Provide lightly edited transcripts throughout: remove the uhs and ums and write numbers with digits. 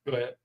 Go ahead.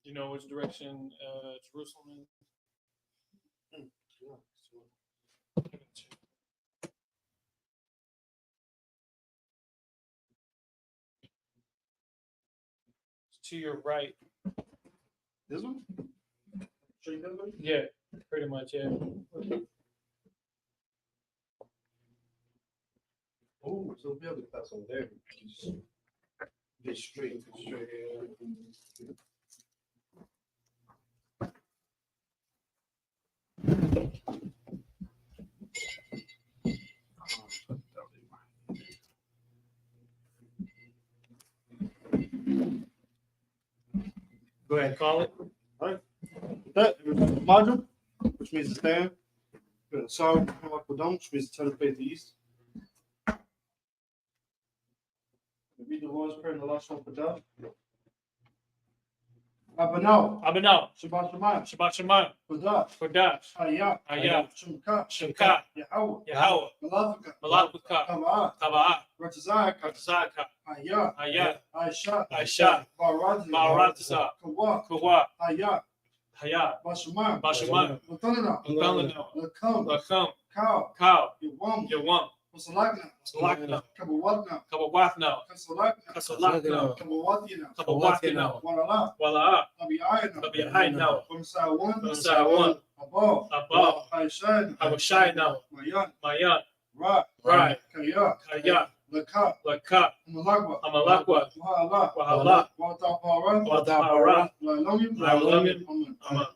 You know which direction Jerusalem is? It's to your right. This one? Yeah, pretty much, yeah. Oh, so be able to pass over there. Get straight. Go ahead, call it. All right. With that, module, which means to stand. Sorry, which means to turn the face to the east. Read the Lord's Prayer in the last one for that. Abanao. Shabbat Shemayim. Shabbat Shemayim. Kodash. Hayah. Hayah. Shemka. Yahweh. Malakika. Taba'ah. Ratazak. Hayah. Aisha. Baratasa. Kawa. Hayah. Bashamayim. Ungalana. Lakam. Cow. Yawam. Salakna. Kabawafna. Kasalakna. Kabawatina. Wala'a. Tabi'ayna. Sawan. Abba. Abashayna. Mayan. Right. Kaya. Laka. Amalakwa. Wahala. Watapara. Amen.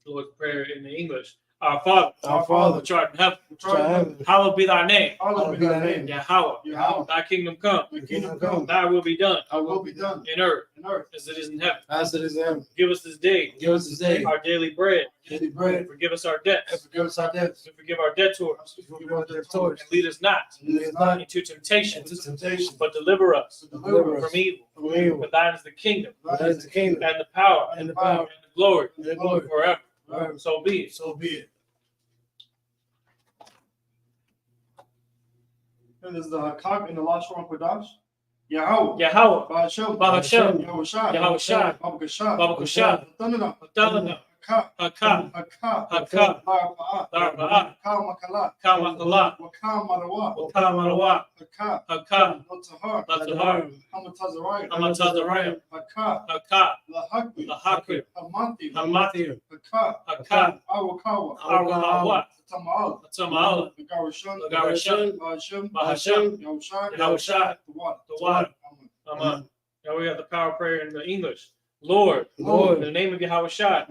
Lord's Prayer in the English. Our Father, which art in heaven, hallowed be thy name. Yahweh, thy kingdom come. Thy will be done. In earth, as it is in heaven. Give us this day our daily bread. Forgive us our debts. And forgive our debtors. And lead us not into temptation, but deliver us from evil. For thine is the kingdom, and the power, and the glory, forever. So be it. And this is the Hakak in the last one for Dash. Yahweh. Bahashem. Yahushai. Babakashah. Talana. Haka. Darba'a. Kamakala. Wakamarawa. Haka. Latahar. Amatazarayim. Haka. Lahakri. Hamathi. Haka. Arwakawa. Tama'ala. Nagarashan. Bahashem. Yahushai. The water. Amen. Now we have the power of prayer in the English. Lord, in the name of Yahushua,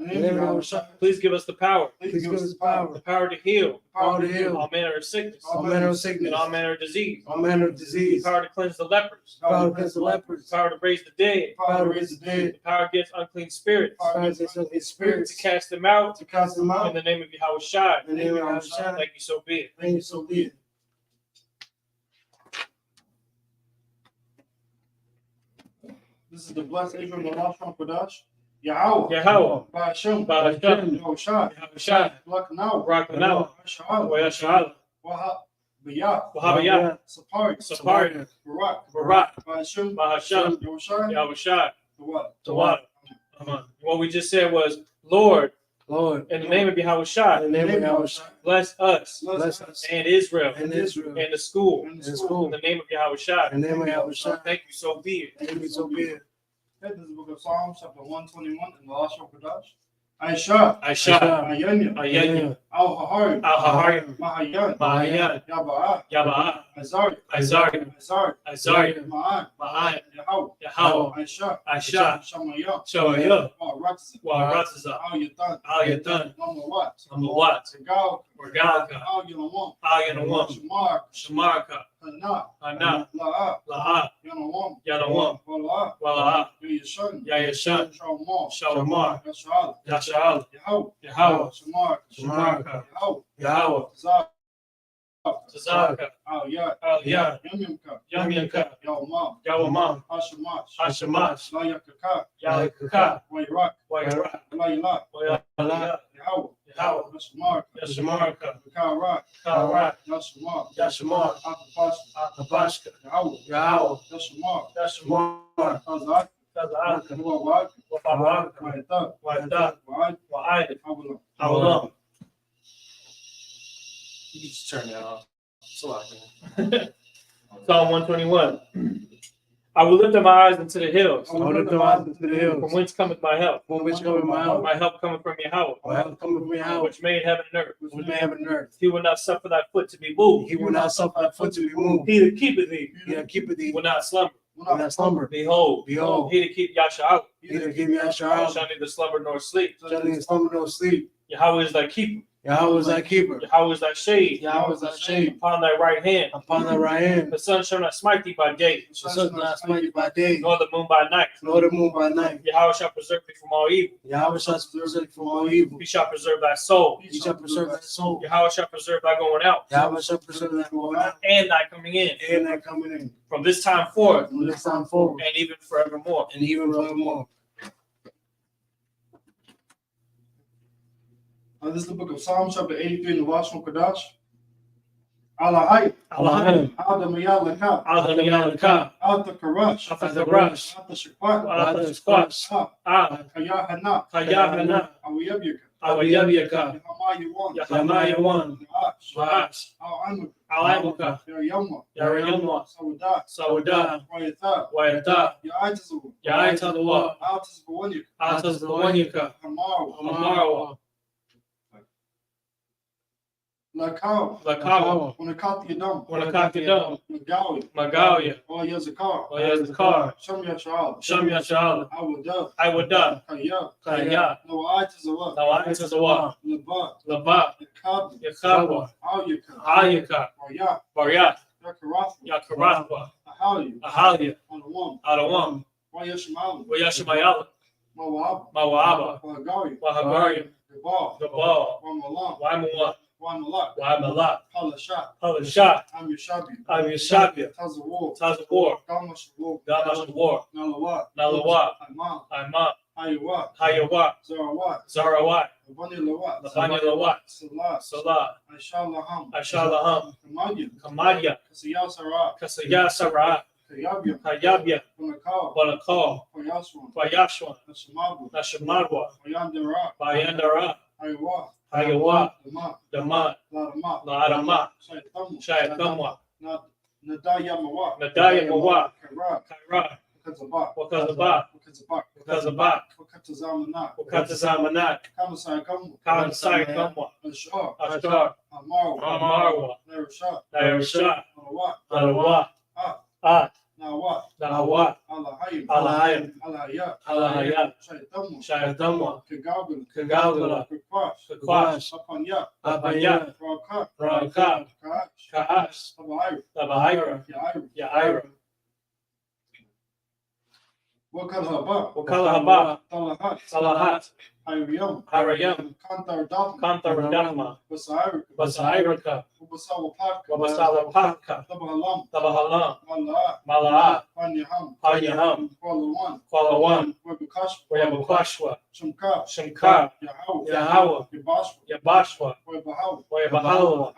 please give us the power. The power to heal. All manner of sickness. And all manner of disease. The power to cleanse the lepers. The power to raise the dead. The power against unclean spirits. To cast them out. In the name of Yahushua. Thank you, so be it. This is the blessed Abram, the last one for Dash. Yahweh. Bahashem. Yahushai. Raknau. Wayashal. Wahabiyah. Sapari. Barak. Bahashem. Yahushai. The water. What we just said was, Lord, Lord, in the name of Yahushua, in the name of Yahushua, bless us bless us and Israel and Israel and the school. and the school. In the name of Yahushua. In the name of Yahushua, Thank you, so be it. thank you, so be it. This is the book of Psalms, chapter 121, in the last one, Kadash. Aisha, Aisha, Ayanya, Ayanya, Al Hahar, Al Hahar, Mahayan, Mahayan, Yaba'a, Yaba'a, Azar, Azar, Azar, Azar, Ma'an, Ma'an, Yahau, Yahau, Aisha, Aisha, Shamaya, Shoya, Ratza, Warataza, Al Yatan, Al Yatan, Namawat, Amawat, Gal, Regalka, Al Yanawam, Al Yanawam, Shamar, Shamarka, Hana, Hana, La'a, La'a, Yanawam, Yanawam, Wala'a, Wala'a, Yashan, Yayashan, Shalmar, Shalomar, Yashal, Yashal, Yahau, Yahau, Shamar, Shamarka, Yahau, Yahau, Zar, Tazaka, Al Yat, Al Yad, Yamyamka, Yamyanka, Yawma, Yawamam, Hashamash, Hashamash, Layakaka, Yalakaka, Wayrak, Wayara, Layla, Wayala, Yahau, Yahau, Yashmark, Yashamarka, Karak, Karak, Yashmar, Yashamar, Akapash, Akapashka, Yahau, Yahau, Yashmar, Yashamar, Azak, Kazaka, Wawak, Wafawaka, Waita, Waita, Wa'ad, Wa'ad, Awala. Howlam. You can just turn that off. It's a lot. Psalm 121. I will lift up my eyes into the hills. I will lift my eyes into the hills. From whence cometh my help? From which cometh my help? My help cometh from Yahweh, My help cometh from Yahweh, which made heaven and earth. which made heaven and earth. He will not suffer thy foot to be moved. He will not suffer thy foot to be moved. He that keepeth thee He that keepeth thee will not slumber. will not slumber. Behold, Behold, he that keep Yasha he that keepeth Yahshua shall neither slumber nor sleep. shall neither slumber nor sleep. Yahweh is thy keeper. Yahweh is thy keeper. Yahweh is thy shade. Yahweh is thy shade Upon thy right hand. upon thy right hand. The sun shall not smite thee by day, The sun shall not smite thee by day, nor the moon by night. nor the moon by night. Yahweh shall preserve thee from all evil. Yahweh shall preserve thee from all evil. He shall preserve thy soul. He shall preserve thy soul. Yahweh shall preserve thy going out Yahweh shall preserve thy going out and thy coming in and thy coming in. from this time forth From this time forward and even forevermore. and even forevermore. This is the book of Psalms, chapter 83, in the last one, Kadash. Alahai, Allahim, Adamayalaka, Adonai, Alta Karash, Afazarash, Alta Shakpat, Adashquash, Kayahana, Kayahana, Awiyabyaka, Awayabiaka, Yahamayawan, Yahamayawan, Naash, Waash, Al-Amuka, Alamuka, Yaryamwa, Yarayamwa, Sawadat, Sawada, Wayata, Wayata, Yaitazu, Yaitalawa, Altas Bawanyaka, Atas the Wanyaka, Hamaru, Amarawa, Lakau, Lakawa, Wanakati Yadam, Wanakakidam, Magawi, Magalia, Yazakar, Oyazakar, Shamyachal, Shamya Shala, Awada, Iwada, Kaya, Kaya, Noaitazawa, Nawaizazawa, Laba, Laba, Yakab, Yakawa, Awyaka, Ayaka, Waya, Baryat, Yakarath, Yakarathwa, Ahali, Ahalia, Anawam, Adawam, Wayashmalu, Wayashamayala, Mawab, Mawaba, Wagari, Wahagariam, Gabal, Gabal, Wamalam, Waimua, Wamalak, Waimalak, Halashat, Halashat, Amishabi, Amishabia, Tazawar, Tazawar, Gamashavor, Gamashawar, Nalawat, Nalawat, Imam, Ima, Hayawat, Hayawat, Zarawat, Zarawat, Labani Lawat, Labanya Lawat, Salat, Salah, Aishalaham, Ashalaham, Kamadia, Kamadya, Kasiyasara, Kasaya Sarah, Kayabya, Kayabya, Punakal, Balakal, Payaswan, Payashwan, Nashamabu, Nashamadwa, Payandara, Bayandara, Hayawat, Hayawa, Dama, Damat, Ladamat, Laadama, Shaitamu, Shayakamwa, Nadayamawa, Nadayamawa, Kara, Kaira, Wakazabak, Wakazabat, Wakazabak, Wakazabak, Wakatazamanat, Wakatazamanat, Kamasayakamu, Kansai Kamwa, Ashar, Ashtar, Amaru, Amarwa, Narashat, Nairasha, Malawat, Alawa, At, At, Nawat, Nahawa, Alahayim, Alahayim, Alahayat, Alahayat, Shaitamu, Shayatamwa, Kagabul, Kagagala, Kakwash, Kakwash, Apanya, Apanya, Rakat, Rakab, Kaash, Kaash, Tabair, Tabaira, Yair, Yaira, Wakalhaba, Wakalahaba, Talahat, Salahat, Hayriyam, Harayam, Kantar Dam, Kantaradama, Basair, Basairaka, Ubasawapak, Wabasalapaka, Tabahalam, Tabahalam, Malaa, Malaa, Panyaham, Panyaham, Kwalawan, Kwalawan, Webukashwa, Wayabukwashwa, Shumka, Shimka, Yahaw, Yahawa, Yabashwa, Yabashwa, Webahaw, Wayabahala,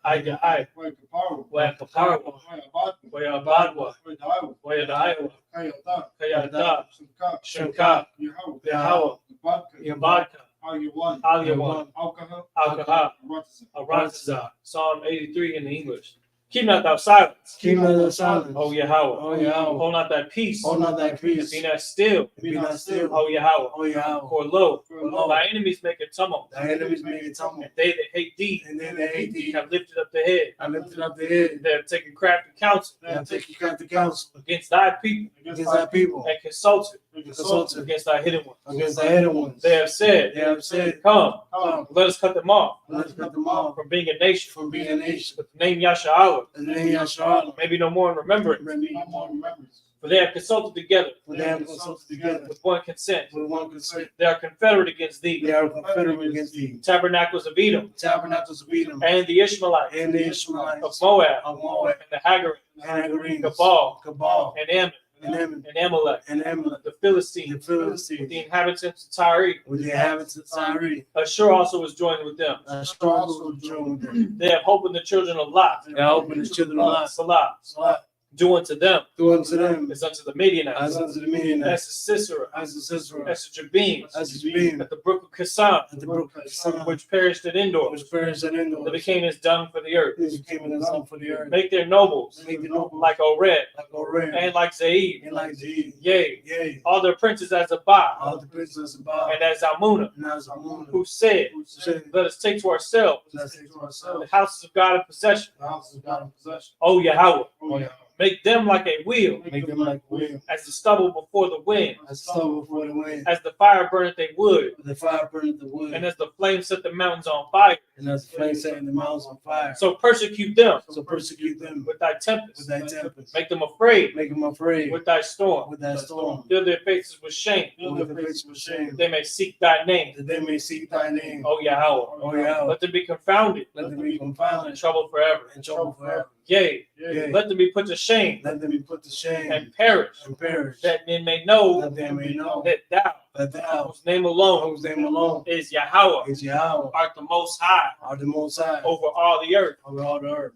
Ai, Ayai, Wekaparu, Wayakaparwa, Wayabad, Wayabadwa, Wedaw, Wayadaiwa, Kayata, Kayada, Shumka, Shimka, Yahaw, Yahawa, Badka, Yabadka, Al-Yawan, Al-Yawan, Al-Kahal, Al-Kahal, Al-Ratazah. Aratazah. Psalm 83 in the English. Keep not thou silence, Keep not thy silence. O Yahweh. O Yahweh. Hold not thy peace, Hold not thy peace. be not still, Be not still. O Yahweh. O Yahweh. For lo, lo, thy enemies make a tumult, thy enemies make it tumble. and they that hate thee And then they hate thee. have lifted up the head. I lifted up the head. They have taken crafty counsel They have taken crafty counsel against thy people, against thy people. and consulted Consulted against thy hidden ones. against thy hidden ones. They have said, They have said, come, Come, let us cut them off let us cut them off from being a nation from being a nation. with the name Yasha'Allah, And the name Yahshua. maybe no more in remembrance. no more remembrance. For they have consulted together For they have consulted together with one consent. with one consent. They are confederate against They thee, are confederate against thee. tabernacles of Edom, Tabernacles of Edom and the Ishmaelites, and the of Ishmaelites Moab, of Moab and the Hagarites, and Hagarenes, Cabal, Cabal, and Ammon, and Ammon, and Amalek, and Amalek, the the Philistines, with Philistines, the inhabitants of Tyre. with the inhabitants of Tyre. Ashur also was joined with them. Also joined with them. They have hope in the children of Lot. They are open the children of Lot. Salah. So Do unto them do unto them as unto the Midianites, as unto the Midianites, as to Sisera, as the Sisera, as to Jabin, as the Jabin, at the brook of Kasam, at the brook of Son, which perished at Endor, which perished at Endor. that became as dung for the earth. This became an song for the earth. Make their nobles Make the noble like Ored like Orem and like Zaid, and like Zee. yea, Yea, all their princes as Abba all the princes above and as Almuna, and as Amun, who said, who said, let us take to ourselves let us take to the ourselves houses of God in possession. The house of God in possession. O Yahweh, Oh, yeah. make them like a wheel, make them like wind, as the stubble before the wind, as stubble before the wind, as the fire burneth a wood, the fire burneth the wood, and as the flame set the mountains on fire. and as the flame setting the mountains on fire. So persecute them So persecute them with thy with tempest, thy tempest, make them afraid make them afraid with thy storm, with thy storm, fill their faces with shame, Fill with their the faces face of shame, that they may seek thy name, that they may seek thy name. O Yahweh. O Yahweh, Let them be confounded let them be and confounded troubled forever. and troubled forever. Yea, Yea, let them be put to shame let them be put to shame and perish, and perish, that men may know that they may know that thou, that thou, whose name alone whose name alone is Yahweh, is Yahweh, art the most high are the most high over all the earth. over all the earth.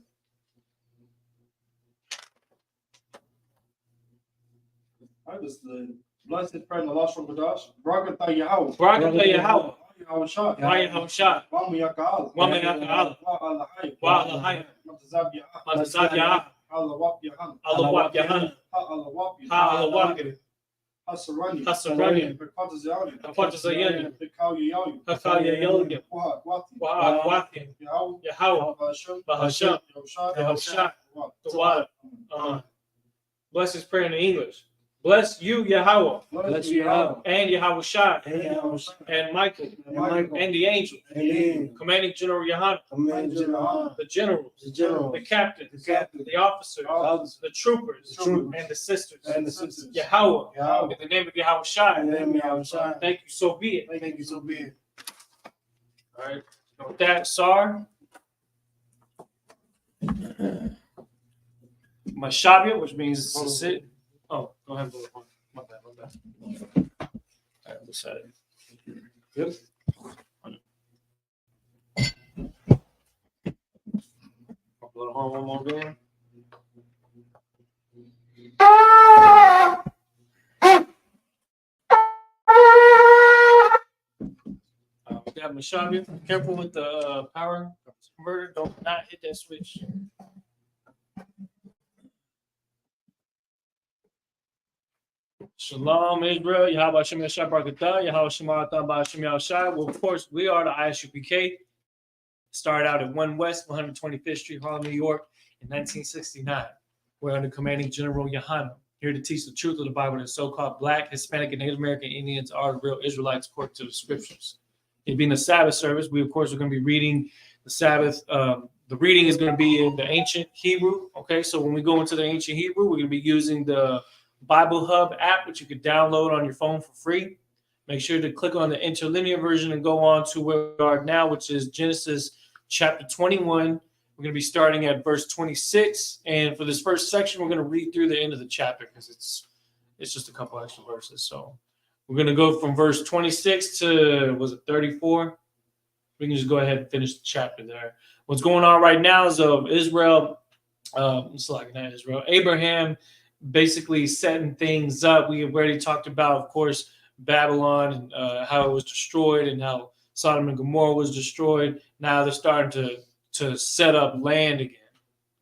All right, this is the blessed prayer in the last one, Kadash. Barakatah Yahweh. Barakatah Yahweh, Yahweh Shah. Yahweh Shah, Wamu Yaka'al. Wamu Yaka'al, Wa Allah Hayy. Wa Allah Hayy, Matazab Yah. Matazab Yah, Allah Wap Yahan. Allah Wap Yahan, Ha Allah Wap Yahan. Ha Allah Wap, Hasarani. Hasarani, Bekata Zayani. Kapata Zayani, Bekau Yayu. Hakaya Yelgim, Wa Wati. Wa Wakim, Yahweh. Yahweh, Bahasham. Bahasham, Yahushua. Yahushua, Wa. the water. Bless his prayer in English. Bless you, Yahweh, Bless you, Yahweh, and Yahweh Shai, and Yahweh, and Michael, and Michael, and the angel, and the commanding General Yohanan, command general, the generals, the general, the captains, the captain, the officers, officers, the troopers, the troopers, and the sisters. and the sisters. Yahweh, Yahweh, in the name of Yahweh Shai, and them Yahweh Shai. thank you, so be it. Thank you, so be it. All right. And with that, Sar, Mashabia, which means to sit. Oh, go ahead, Lord. My bad, my bad. All right, let's set it. Good. I'll blow the horn one more again. We got Mashabia. Careful with the power converter. Don't not hit that switch. Shalom, Israel. Yahweh Hashem Yashai Barakatah. Yahweh Shema Atah Ba'Hashem Yashai. Well, of course, we are the Isupk. Started out at 1 West, 125th Street, Harlem, New York, in 1969. We're under commanding General Yohanan, here to teach the truth of the Bible that so-called Black, Hispanic, and Native American Indians are the real Israelites according to the scriptures. It being a Sabbath service, we, of course, are going to be reading the Sabbath. The reading is going to be in the ancient Hebrew. Okay, so when we go into the ancient Hebrew, we're going to be using the Bible Hub app, which you could download on your phone for free. Make sure to click on the interlinear version and go on to where we are now, which is Genesis chapter 21. We're going to be starting at verse 26. And for this first section, we're going to read through the end of the chapter because it's just a couple extra verses. So we're going to go from verse 26 to, was it 34? We can just go ahead and finish the chapter there. What's going on right now is of Israel, Abraham basically setting things up. We have already talked about, of course, Babylon and how it was destroyed and how Sodom and Gomorrah was destroyed. Now they're starting to set up land again.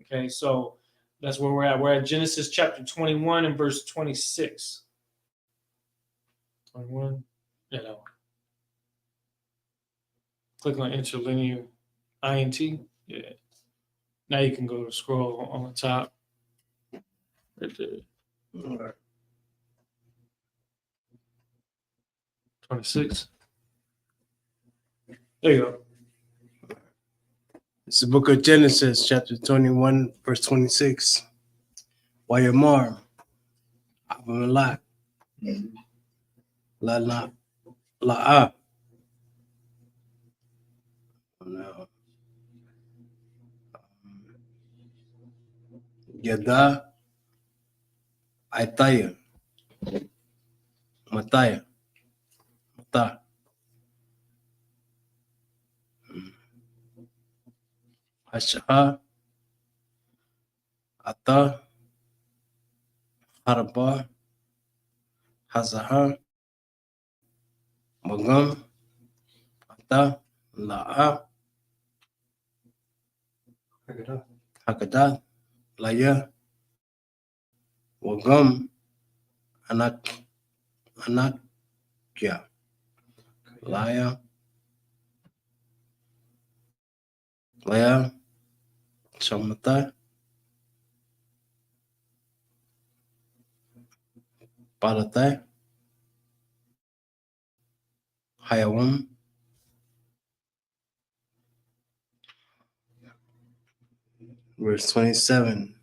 Okay, so that's where we're at. We're at Genesis chapter 21 and verse 26. 21. Yeah, no. Click on interlinear INT. Yeah. Now you can go to scroll on the top. Right there. All right. 26. There you go. It's the book of Genesis, chapter 21, verse 26. Wayamar, Abimelech, La'a. Yada, Aitaya, Mataya, Mata. Hashaha, Ata, Harba, Hazaha, Magam, Ata, La'a, Haggadah, Laya, Wagam, Anakya, Laya, Shamata, Paratai, Hayawam, verse 27.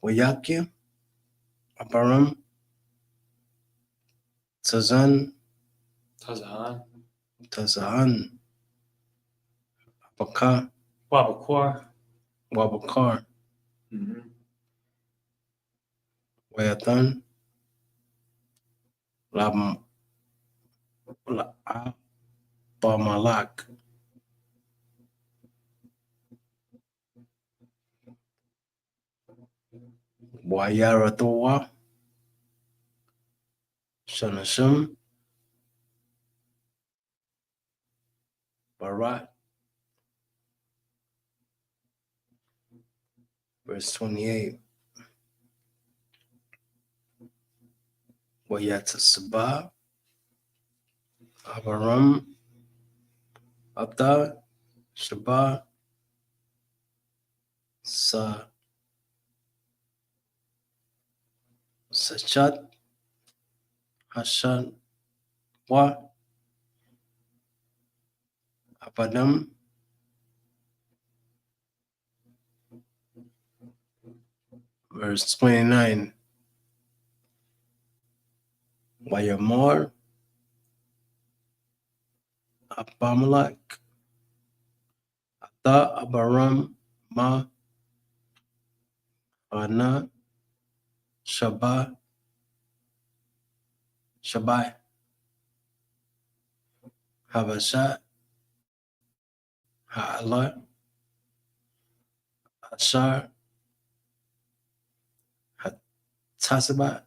Wayakia, Abaram, Tazan, Tazahan, Abaka, Wabakar, Wayatan, Labamalak, Wayaratoa, Shanasham, Barat, verse 28. Wayatasaba, Abaram, Abda, Shaba, Sachat, Hashan, Wa, Abadam, verse 29. Wayamar, Abamalak, Ata, Abaram, Ma, Ana, Shabai, Habashat, Ha'ala, Ashar, Tasabat,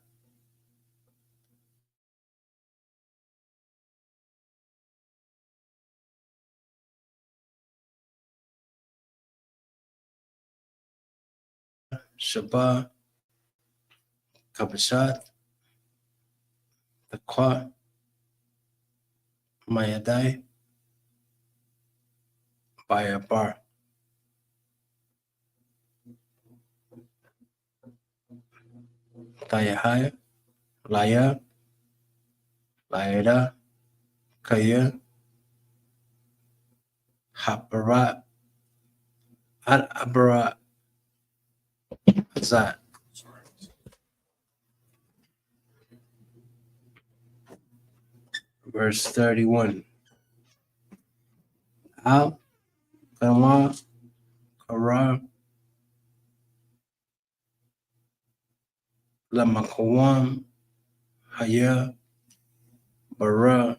Shabbat, Kabashat, Takwa, Mayadai, Bayabar, Tayahaya, Laya, Layada, Kaya, Haparat, Abarat, Azat. Verse 31. Al, Kama, Kara, Lamakawam, Haya, Bara,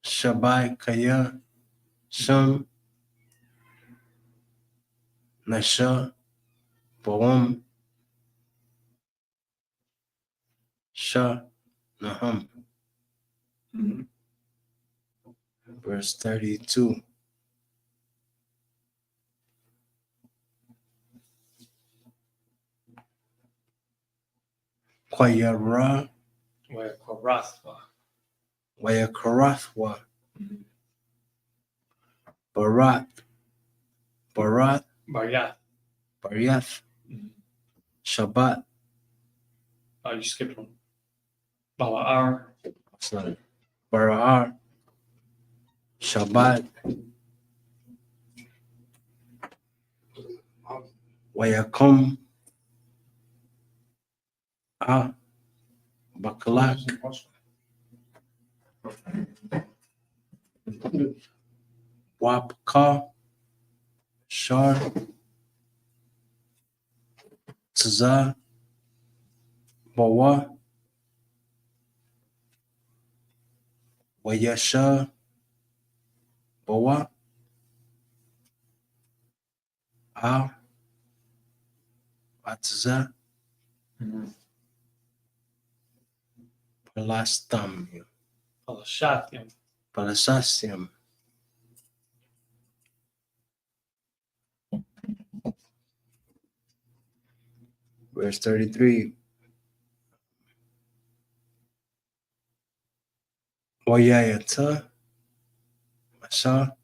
Shabai, Kaya, Sham, Nasha, Boam, Shah Nahum. Mm-hmm. Verse 32. Kwayara Wayakarathwa Barat Baryat. Baryath Mhm. Shabbat. Oh, you skipped one. Bala'ar. Sorry. Bara'ar Shabbat Wayakum Bakalak Wapka Shar Tza Bawa Wayasha Bawa Atza Palastam Palashathium. Palasastium. Verse 33. Wayayata Masha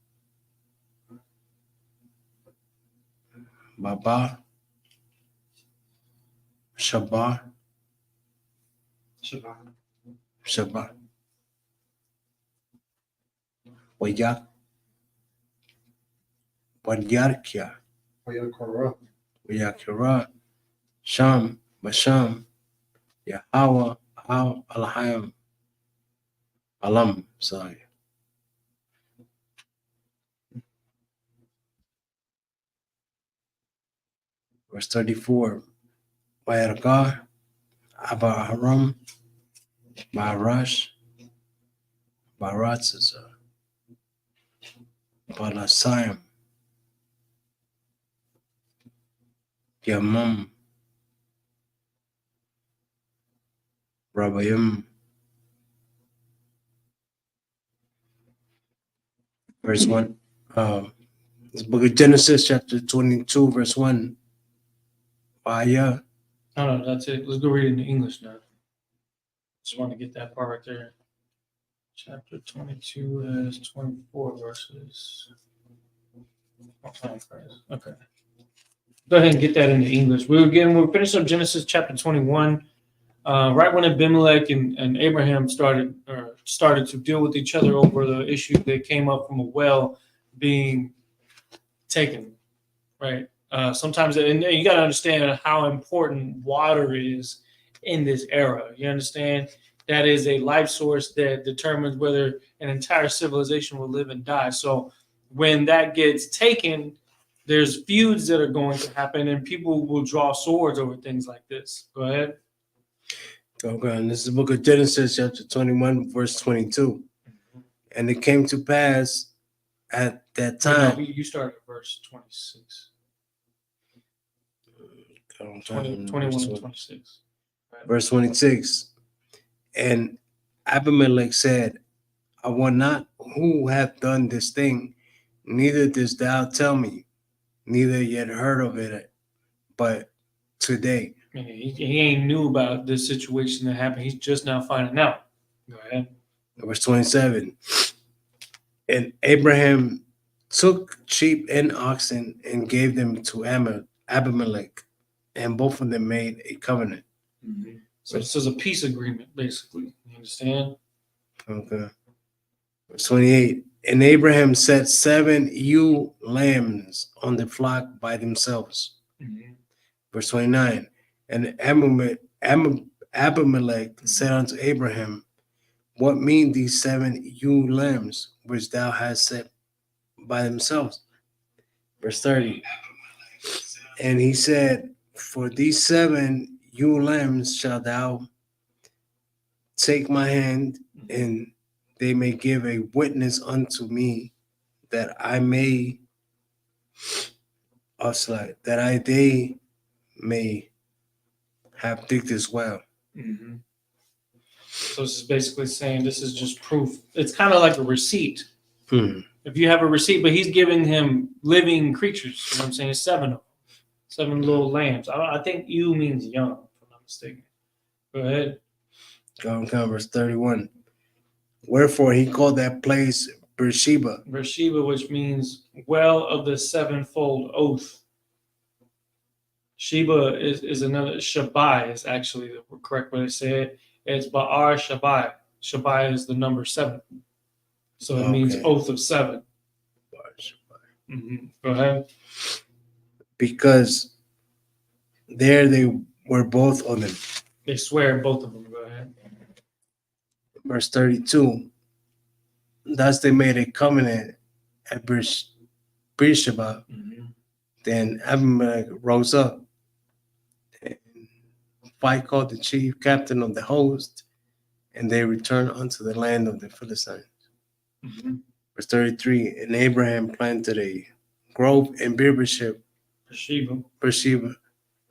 Baba Shabbat Shabbat Wayak Wadyarkya Wayakira Sham Basham Yahweh Al Alham Alam. Sorry. Verse 34. Wayarga Abaharam Barash Baratza Balasayim Yamam Rabayim. Verse 1. This book of Genesis, chapter 22, verse 1. Baya. No, that's it. Let's go read it in English now. Just want to get that part right there. Chapter 22 has 24 verses. Okay. Go ahead and get that into English. We'll finish up Genesis chapter 21. Right when Abimelech and Abraham started to deal with each other over the issue that came up from a well being taken, right? Sometimes, and you got to understand how important water is in this era. You understand that is a life source that determines whether an entire civilization will live and die. So when that gets taken, there's feuds that are going to happen, and people will draw swords over things like this. Go ahead. Okay, and this is the book of Genesis, chapter 21, verse 22. And it came to pass at that time. No, you start at verse 26. 21 and 26. Right. Verse 26. And Abimelech said, I want not who hath done this thing, neither didst thou tell me, neither yet heard of it, but today. He ain't knew about this situation that happened. He's just now finding out. Go ahead. Verse 27. And Abraham took sheep and oxen and gave them to Abimelech, and both of them made a covenant. Mm-hmm. So this is a peace agreement, basically. You understand? Okay. Verse 28. And Abraham set 7 ewe lambs on the flock by themselves. Mm-hmm. Verse 29. And Abimelech said unto Abraham, what mean these 7 ewe lambs which thou hast set by themselves? Verse 30. And he said, for these 7 ewe lambs shalt thou take my hand, and they may give a witness unto me that I may they may have digged this well. Mm-hmm. So this is basically saying this is just proof. It's kind of like a receipt. Hmm. If you have a receipt, but he's giving him living creatures. You know what I'm saying? It's 7 of them. 7 little lambs. I think you means young, if I'm not mistaken. Go ahead. Verse 31. Wherefore he called that place Beersheba. Beersheba, which means well of the sevenfold oath. Sheba is another. Shabai is actually the correct way to say it. It's Ba'ar Shabai. Shabai is the number 7. So it means oath of 7. Mm-hmm. Go ahead. Because there they were both of them. They swear, both of them. Go ahead. Verse 32. Thus they made a covenant at Beersheba. Mm-hmm. Then Abimelech rose up and called the chief captain of the host, and they returned unto the land of the Philistines. Mm-hmm. Verse 33. And Abraham planted a grove in Beersheba,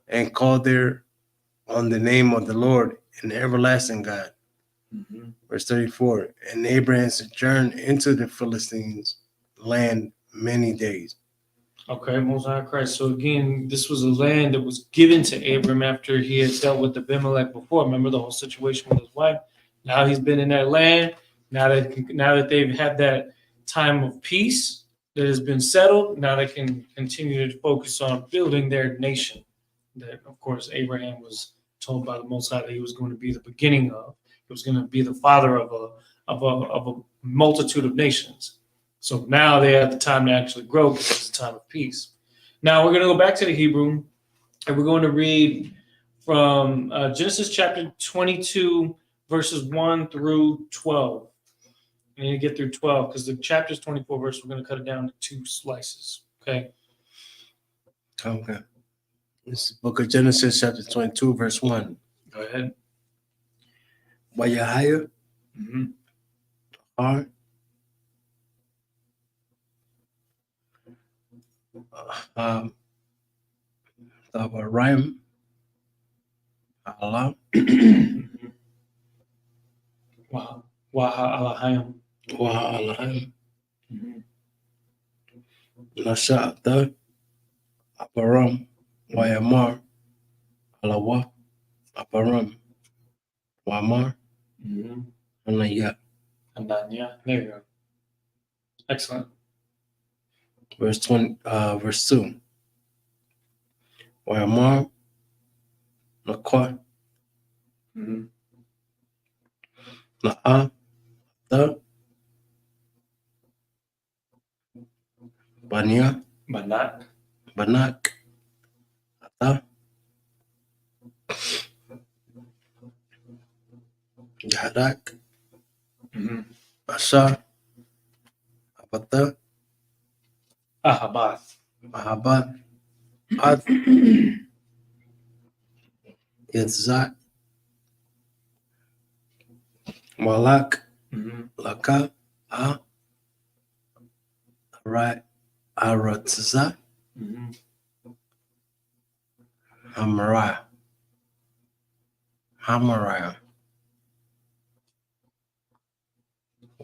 and called there on the name of the Lord, an everlasting God. Mm-hmm. Verse 34. And Abraham sojourned into the Philistines' land many days. Okay, Most High Christ. So again, this was a land that was given to Abram after he had dealt with Abimelech before. Remember the whole situation with his wife. Now he's been in that land. Now that they've had that time of peace that has been settled, now they can continue to focus on building their nation. That of course Abraham was told by the Most High that he was going to be the beginning of. He was going to be the father of a multitude of nations. So now they have the time to actually grow because it's a time of peace. Now we're going to go back to the Hebrew, and we're going to read from Genesis chapter 22, verses 1 through 12. We need to get through 12 because the chapter is 24 verses. We're going to cut it down to 2 slices. Okay. Okay. This is the book of Genesis, chapter 22, verse 1. Go ahead. Wayahaya, Mm-hmm. Tabarim, Allah, Wow. Alahayim. Waha Alahim, Nasha'ata, Aparam, Wayamar, Alawa, Aparam, Wamar, Anaya. Ananya. There you go. Excellent. Verse 2. Wayamar, Nakwa, Mm-hmm. Na'a, Ta, Banya, Banak. Banak, Ata, Yahadak, Mm-hmm. Asha, Abata, Ahabath. Mahabat, Ad, Yitzhak, Malak, Mm-hmm. Laka, Aratza, Mm-hmm. Hamariah,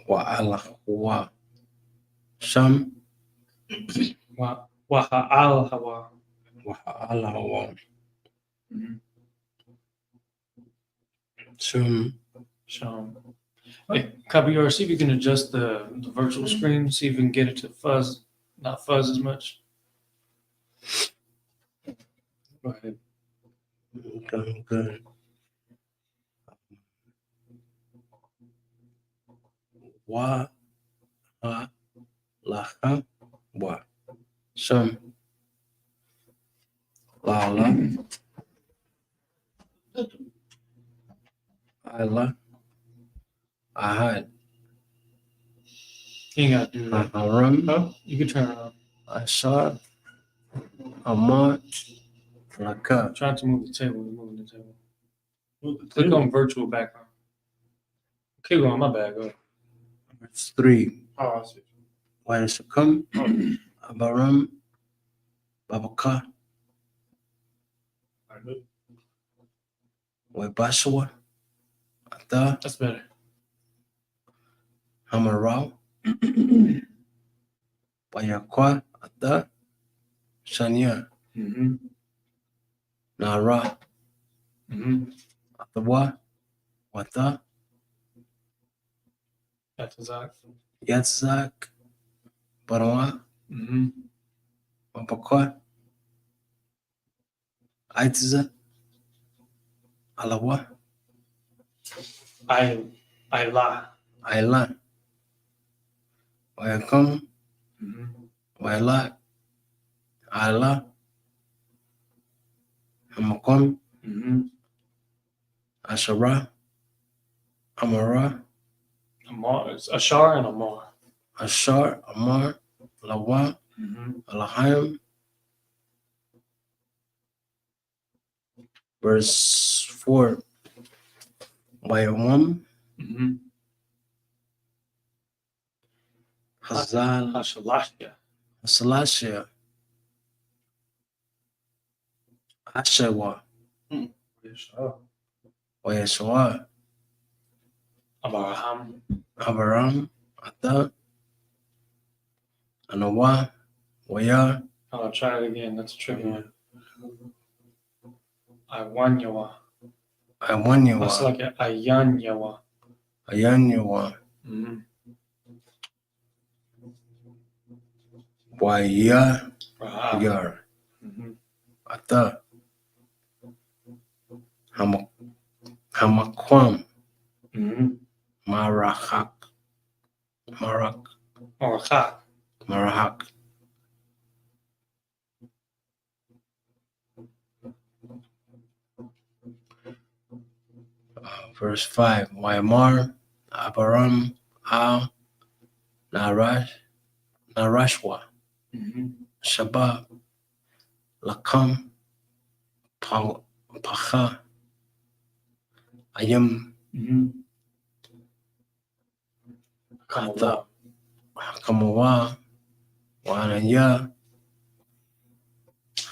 Wa Sham, Waha'al Hawa. Wa Mm-hmm. Shum, Sham. Hey, Kabir, see if you can adjust the virtual screen. See if we can get it to fuzz, not fuzz as much. Go ahead. Good. Wa Laha, Wa Sham, Lala, Ala, Ahad, You ain't got to do that. Aharam, Oh, you can turn it on. Ashar, Ahmad, Laka. I'm trying to move the table. You're moving the table. Click on virtual background. Keep going. My bad. Go ahead. Verse 3. Oh, I see. Wayashakam, Abaram, Babaka, Webashua, Ata, That's better. Hamara, Wayakwa, Ata, Shania, Nara, Atawa, Wata, That's exact. Yatzak, Barawa, Wapakwa, Aitza, Alawa, I lie. Aila, Wayakam, Wayla, Ala, Hamakom, Ashara, Amara, Amar, it's Ashar and Amar. Ashar, Amar, Lawa, Alahim. Verse 4. Wayawam, Hazal, Hashalashya. Hasalashia, Ashawa, Wayashwa, Abraham. Abaram, Ata, Anawa, Waya, I'll try it again. That's a tricky one. Iwanyawa. That's Iwanyawa, like a Ayanyawa. Ayanyawa, Waya, Yar, Ata, Hamakwam, Marahak, Marak, Orachak. Marahak. Verse 5. Waimar, Abaram, Al, Narashwa, Shabab, Lakam, Pacha, Ayam, Kata, Kamawa, Wanaya,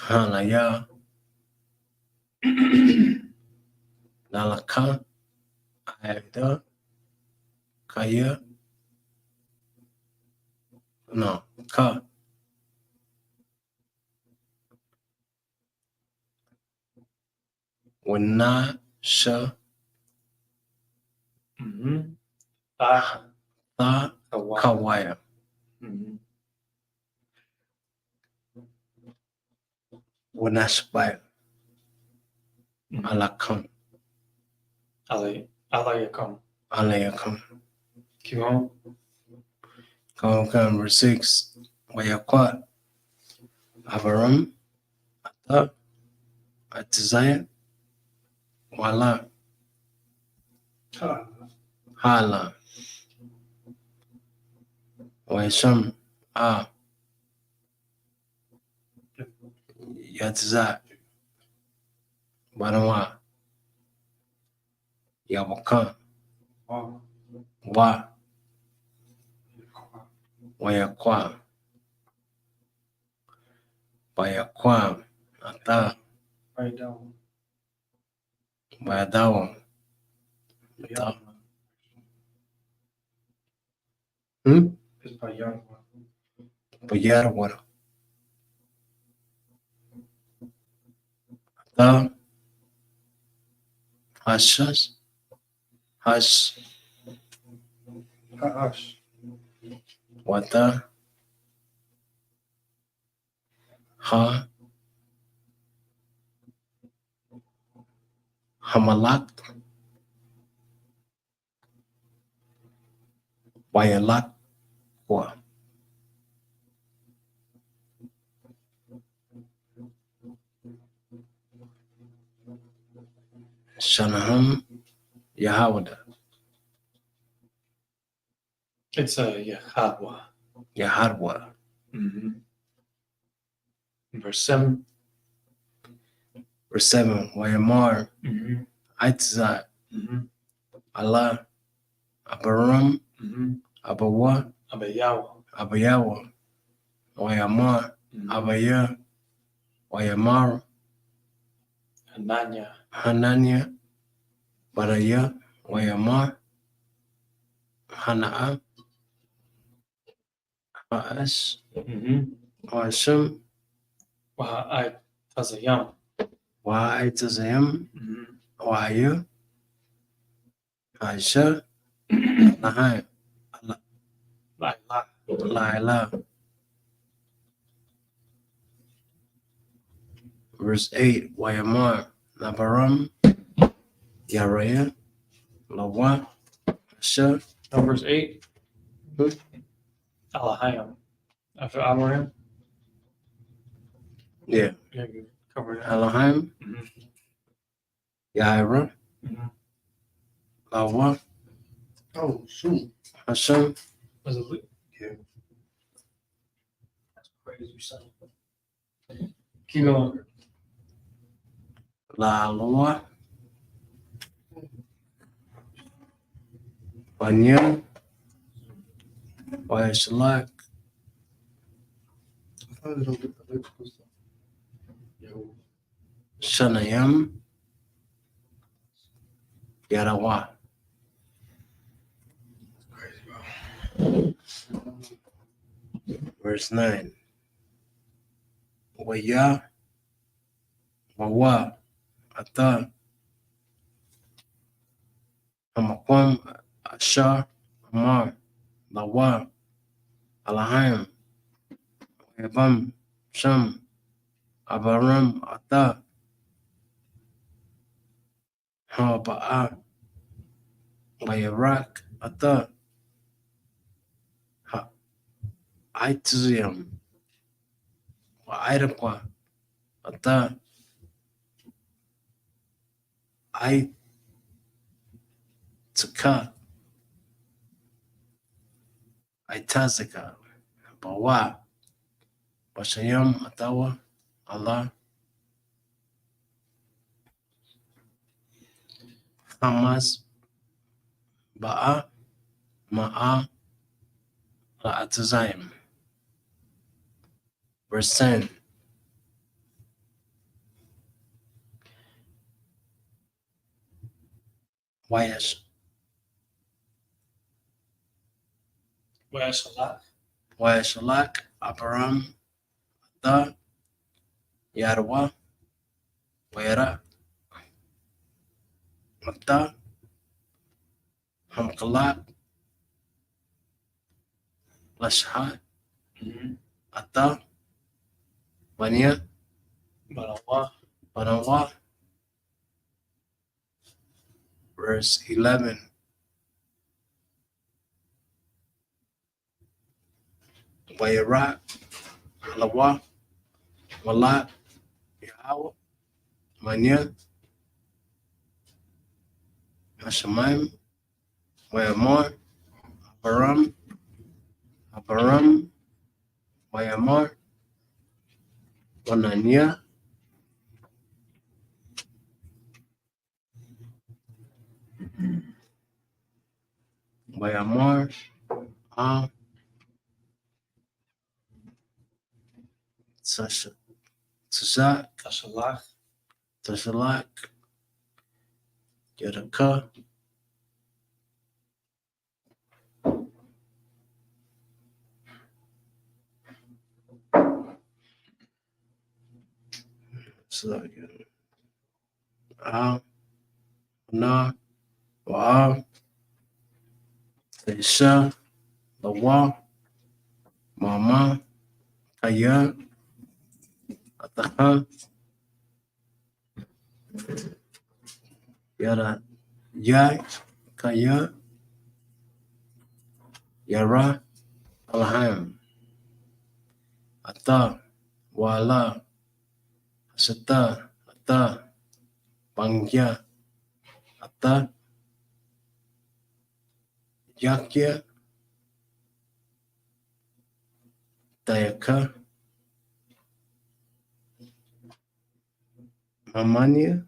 Hanaya, Nalaka, Aida, Kaya, no, Ka, Wana, Sha, Ah. Ta, Kawaya. Wanashbaya, Alakam, Alayakam. Alayakam. Keep on. Come, verse 6. Wayakwa, Avaram, Ata, Atizaya, Wala, Hala, Waisham, Yatza, Banawa, Yawakan, Wa, Wayakwa, Wayakwa, Ata, Wayadawa, Ata. Payarwara, Ata, Hashas, Hash, Wata, Ha, Hamalak, Wayalak, Wa, Shanaham, Yahawada, It's a Yahadwa. Yahadwa. Verse 7. Verse 7. Wayamar, Aitzat, Allah, Abaram, Abawa, Abayawa, Wayamar, Abaya, Wayamar, Hananya. Hanania, Baraya, Wayamar, Hana'a, Ha'as, Hashim, وهاي تزيام Wa'itazayam, Wa'aya, Aisha, Lahai, لا لا Laila. Verse 8, Wayamar, Nabaram, Yaraya, Lawa, Asha. Numbers 8 Hmm? Alahayim after Amorim. Yeah, Yeah, you covered that. Elohim, Mhm. Yaira, Mhm. Lawa, Oh, shoot. Hashem, Was it Luke? Yeah. That's crazy, son. Keep going. Lawa, Banya, Wayashalak, I thought they don't get the electrical stuff. Yo. Shanayam, Yarawa. Crazy, bro. Verse 9, Waya, Wawa, Ata, Hamakwam, Asha, Amar, Lawa, Alahim, Yabam, Sham, Abaram, Ata, Haba'a, Wayarak, Ata, Aitzium, Wairaqua, Ata, Aitaka, Aitazaka, Bawa, Bashayam, Atawa, Allah, Hamas, Ba'a, Ma'a, La'atazayim. Verse 10, Wayash, Wayashalak. Wayashalak, Abaram, Ata, Yarwa, Wayra, Ata, Hamkalak, Lashha, Ata, Banya, Balawa. Banawa. Verse 11, Wayra, Lawa, Walat, Yahweh, Manya, Hashemayim, Wayamar, Abaram, Wayamar, Wananya, Wayamar, Tashak, Kashalak. Tashalak, Yadaka, Na, Wa, Isha, Lawa, Mama, Kaya, Ataha, Yara, Yai, Kaya, Yara, Alahim, Ata, Wala, Asata, Ata, Bangya, Ata, Yakya, Dayaka, Mamanya,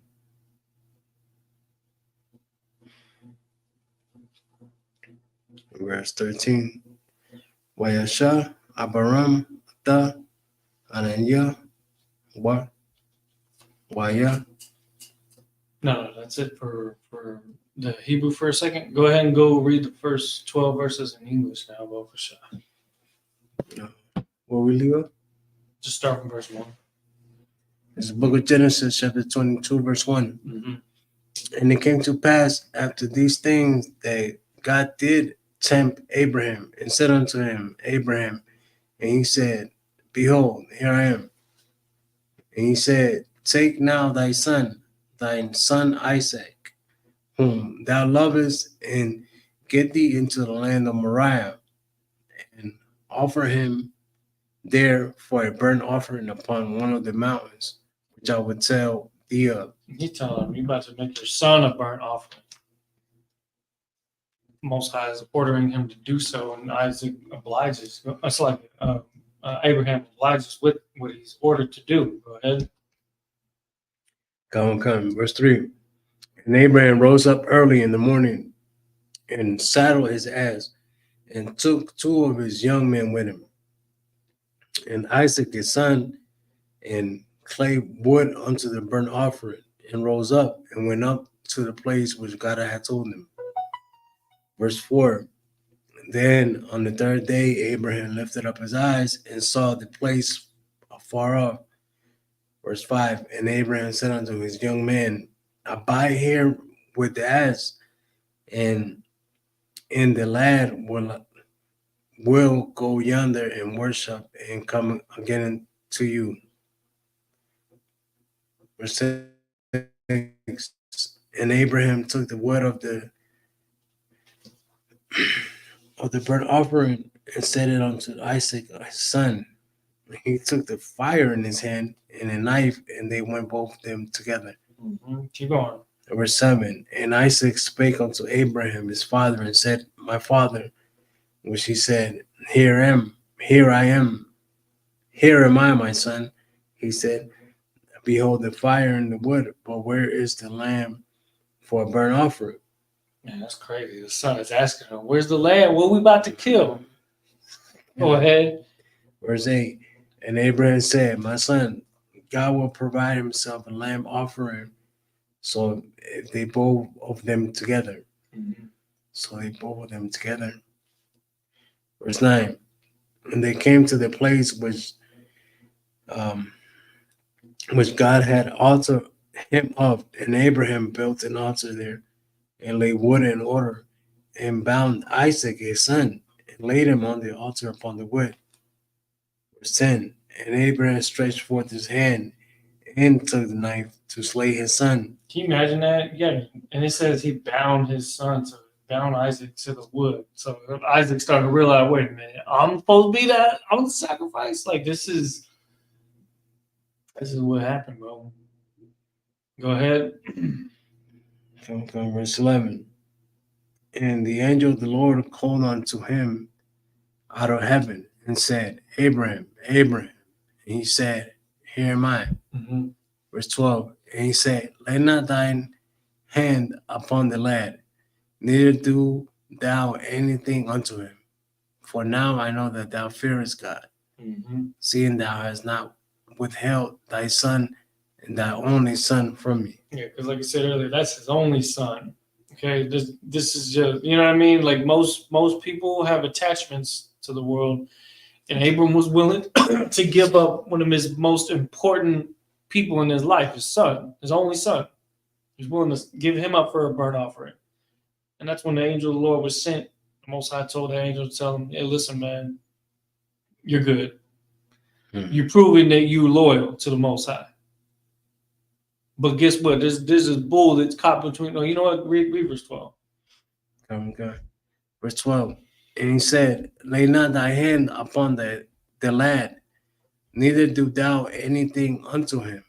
verse 13, Wayasha, Abaram, Ata, Ananya, Wa, Waya, No, that's it for the Hebrew for a second? Go ahead and go read the first 12 verses in English now, bro, for sure. Where we leave up? Just start from verse 1. It's the book of Genesis, chapter 22, verse 1. Mm-hmm. And it came to pass after these things that God did tempt Abraham and said unto him, Abraham, and he said, Behold, here I am. And he said, Take now thine son Isaac, whom thou lovest, and get thee into the land of Moriah, and offer him there for a burnt offering upon one of the mountains, which I will tell thee of. He telling him, you about to make your son a burnt offering. Most High is ordering him to do so, and Isaac obliges. It's like Abraham obliges with what he's ordered to do. Go ahead. Come. Verse 3. And Abraham rose up early in the morning and saddled his ass and took 2 of his young men with him, and Isaac his son, and clave wood unto the burnt offering, and rose up and went up to the place which God had told him. Verse 4. Then on the 3rd day, Abraham lifted up his eyes and saw the place afar off. Verse 5. And Abraham said unto his young man, Abide here with the ass, and the lad will go yonder and worship and come again to you. Verse 6. And Abraham took the wood of the burnt offering and set it unto Isaac his son. He took the fire in his hand and a knife, and they went both of them together. Mm-hmm. Keep going. Verse 7. And Isaac spake unto Abraham his father and said, My father. Which he said, Here I am. Here am I, my son. He said, Behold the fire and the wood, but where is the lamb for a burnt offering? Man, that's crazy. The son is asking him, where's the lamb? What are we about to kill? Go ahead. Verse 8. And Abraham said, My son, God will provide himself a lamb offering. So they both of them together. Mm-hmm. So they both of them together. Verse 9. And they came to the place which God had altered him of, and Abraham built an altar there, and laid wood in order, and bound Isaac his son, and laid him on the altar upon the wood. Verse 10. And Abraham stretched forth his hand, and took the knife to slay his son. Can you imagine that? Yeah. And it says he bound his son to bound Isaac to the wood. So Isaac started to realize, wait a minute, I'm supposed to be that. I'm the sacrifice. Like this is what happened, bro. Go ahead. From verse 11. And the angel of the Lord called unto him out of heaven and said, Abraham, Abraham. And he said, Here am I. Mm-hmm. Verse 12. And he said, Lay not thine hand upon the lad, neither do thou anything unto him. For now I know that thou fearest God, seeing thou hast not withheld thy son and thy only son from me. Yeah, because like I said earlier, that's his only son. Okay, this is just, you know what I mean? Like most people have attachments to the world, and Abram was willing to give up one of his most important people in his life, his son, his only son. He's willing to give him up for a burnt offering. And that's when the angel of the Lord was sent. The Most High told the angel to tell him, hey, listen, man, you're good. You're proving that you're loyal to the Most High. But guess what? There's this bull that's caught between. No, you know what? Read verse 12. Okay. Verse 12. And he said, Lay not thy hand upon the lad, neither do thou anything unto him.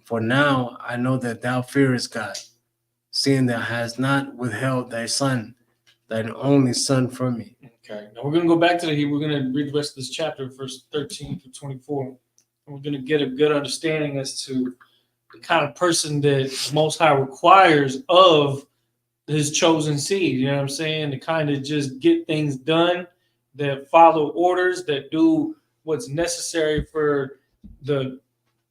For now I know that thou fearest God, seeing thou hast not withheld thy son, thine only son from me. Okay. Now we're going to go back to the Hebrew. We're going to read the rest of this chapter, verse 13 through 24. And we're going to get a good understanding as to the kind of person that Most High requires of his chosen seed. You know what I'm saying? To kind of just get things done, that follow orders, that do what's necessary for the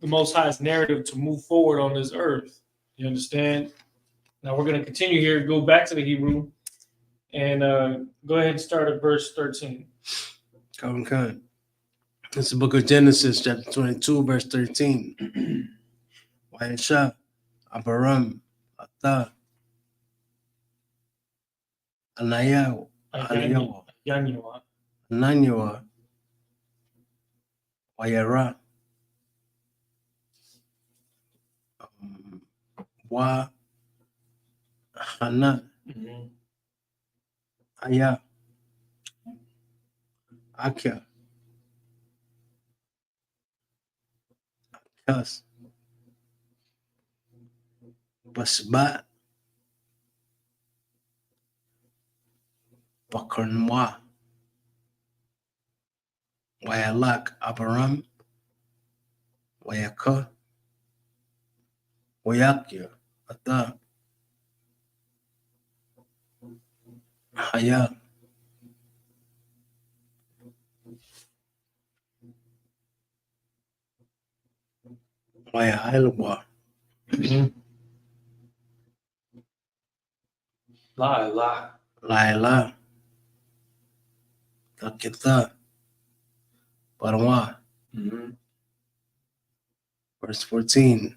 Most High's narrative to move forward on this earth. You understand? Now we're going to continue here, go back to the Hebrew, and go ahead and start at verse 13. Khan. It's the book of Genesis, chapter 22, verse 13. Wayesha, Abaram, Ata, Anayaw, Yanua. Ananyua, Wayara, Wa, Hana, Aya, Akya, Kas, Basba, Bakarnwa, Wayalak, Abaram, Wayaka, Wayakya, Ata, Haya, Wayailwa, La. Laila, Takita, Barwa. Verse 14.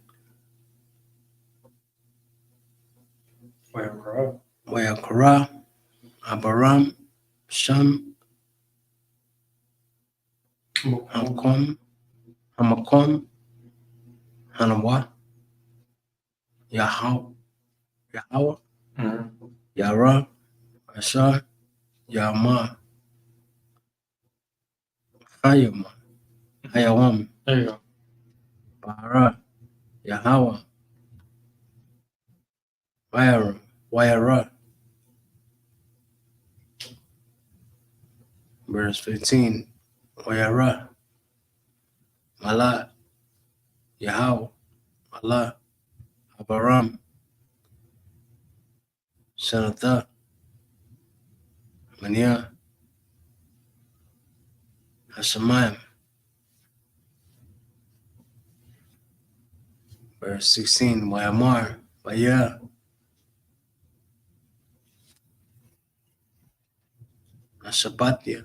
Wayakara, Abaram, Sham, Hamakom, Hanawa, Yahweh, Yara, Asha, Yama, Hayawam, There you go. Bara, Yahweh, Wayara. Verse 15. Wayara, Malat, Yahweh, Allah, Abaram, Shanatha, Mania, Hashemayim. Verse 16. Wayamar, Waya, Ashabatia,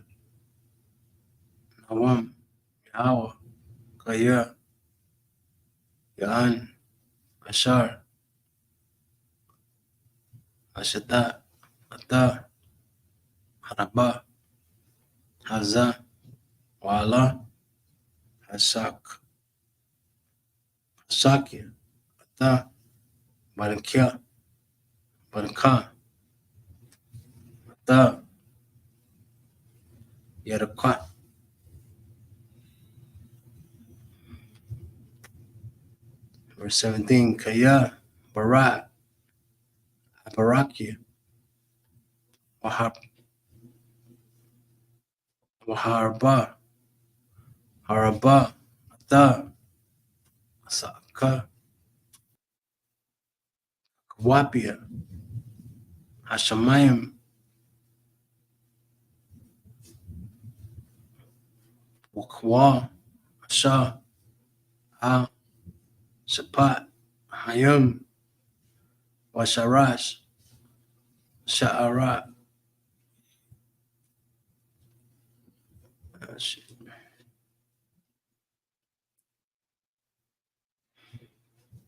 Nawam, Yahweh, Kaya, Yaan, Ashar, Ashata, Ata, Haraba, Haza, Wala, Hasak, Hasakia, Ata, Barankia, Baranka, Ata, Yaraka. Verse 17. Kaya, Barat, Abarakia, Waharba, Haraba, Ata, Asaka, Kwapia, Hashemayim, Wakwa, Asha, Ha, Shapat, Hayam, Washarash, Sha'arat. Shit.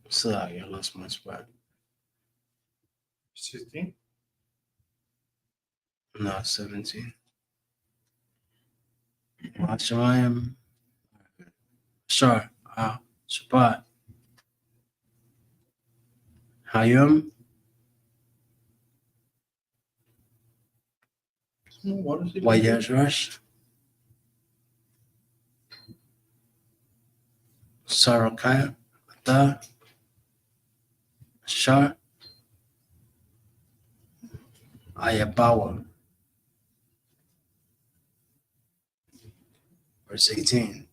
Sorry, I lost my spot. 16. No, 17. Hashemayim, Shar, Ha, Shapat, Hayam, Wayashrash, Sarakaya, Ata, Shar, Ayabawa. Verse 18.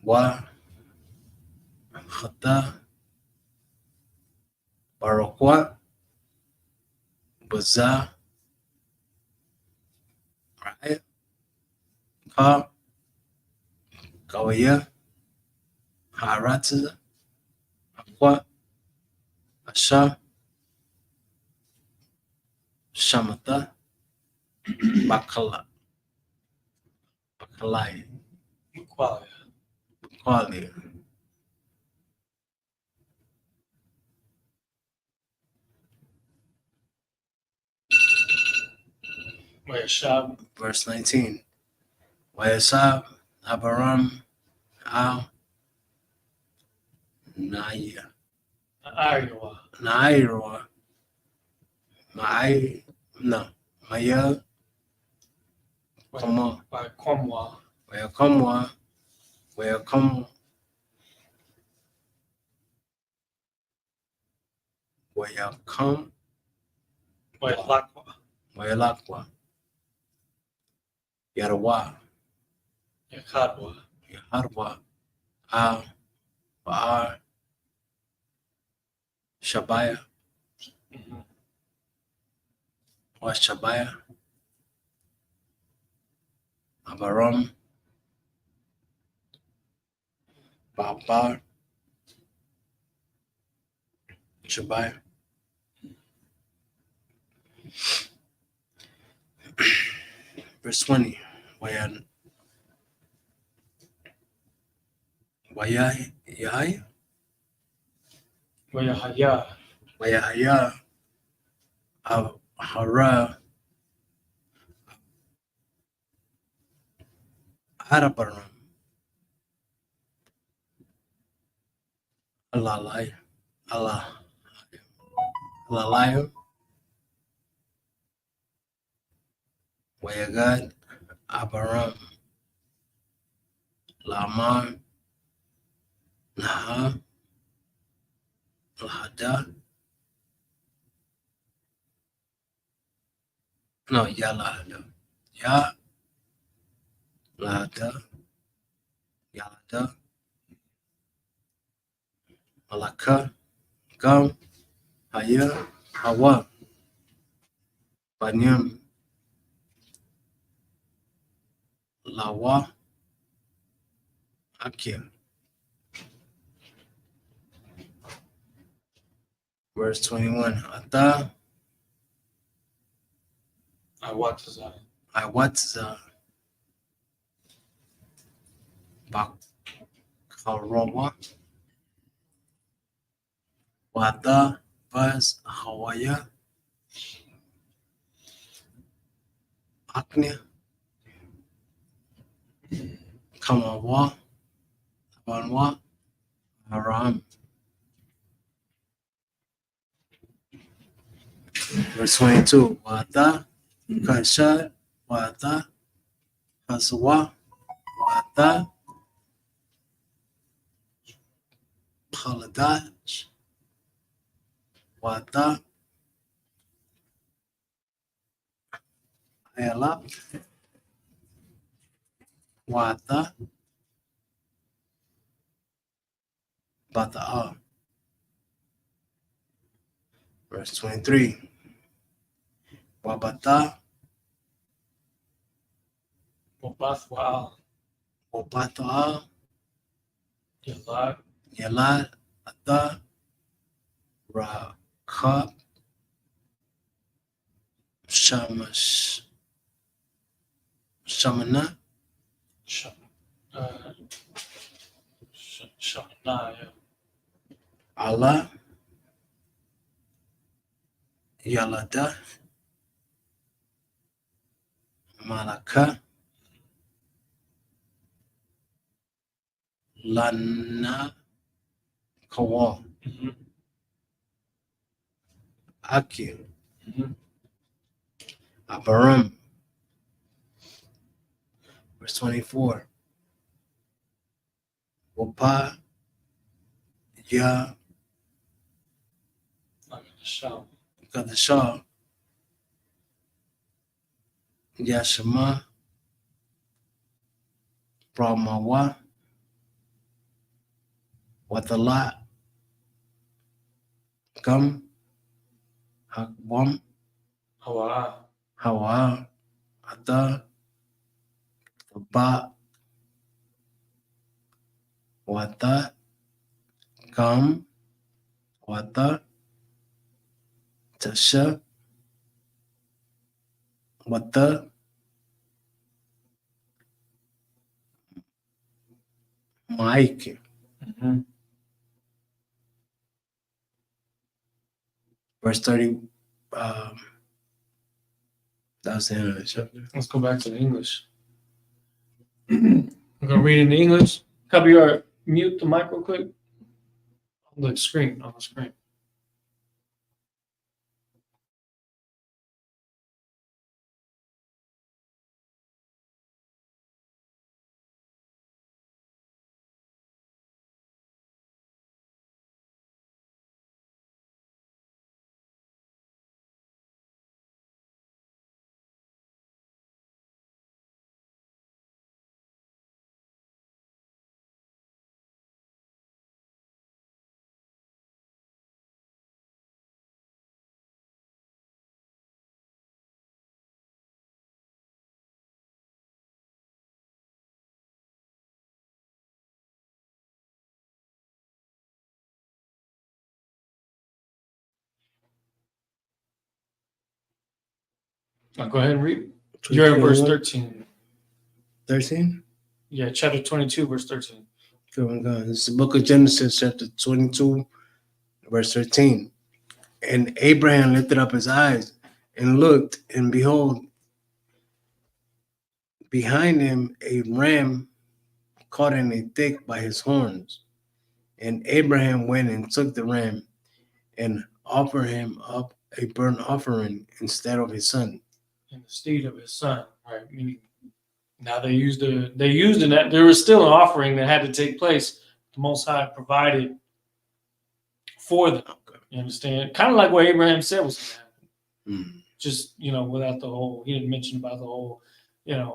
Wa, Khata, Barakwa, Baza, Raya, Ka, Kawaya, Harata, Aqua, Asha, Shamata, Bakala, Bakalai, Qualia. Qualia. Wayashab. Verse 19. Wayasab, Abaram, Al, Naya, Iowa. Naira, Mai, no, Maya, Koma, Wayakomwa. Wayakomwa, Wayakom, Wayakom, Wayalakwa. Wayalakwa, Yarawa, Yakadwa. Yaharwa, Al, Baar, Shabaya, Mm-hmm. Washabaya, Abaram, Babar, Shabaya. Verse 20. Wayahaya, Wayahaya. Wayahaya, Hara, Harabaram, Alalai, Allah, Alalai, Wayagad, Abaram, Lamar, Naha, Lahada, no, Yalahada, Ya, Lahada, Yalada, Malaka, Gam, Haya, Hawa, Banyam, Lawa, Akia. Verse 21. Ata, Iwataza. Iwatza, Bakarawa, Wada, Baz, Hawaya, Aknia, Kamawa, Banwa, Haram. Verse 22. Wada, Kasha, Wada, Haswa, Wada, Paladaj, Wada, Ayala, Wada, Bata'a. Verse 23. Wabata, Wabathwa. Wabata'a, Yalak. Yalad, Ata, Rakab, Shamash, Shamana, Shanaya. Allah, Yalada, Malaka, Lana, Kawa, Mm-hmm. Aki, Mm-hmm. Abaram. Verse 24. Wapa, Ya, Sham. Kadasha, Yashama, Brahmawa, Watala, Gam, Hakwam, Hawa. Hawa, Ata, Ba, Wata, Gam, Wata, Tasha, Wata, Mike. Mhm. Verse 30. That's the end of the chapter. Let's go back to the English. I'm gonna read in the English. Copy your mute the mic real quick. On the screen. On the screen. Now go ahead and read. You're in verse 13. 13? Yeah, chapter 22, verse 13. Going on. This is the book of Genesis, chapter 22, verse 13. And Abraham lifted up his eyes and looked, and behold, behind him a ram caught in a thick by his horns. And Abraham went and took the ram and offered him up a burnt offering instead of his son. In the stead of his son, right? Meaning now they used in that there was still an offering that had to take place. The Most High provided for them. You understand? Kind of like what Abraham said was going to happen. Mm. Just, without the whole, he didn't mention about the whole,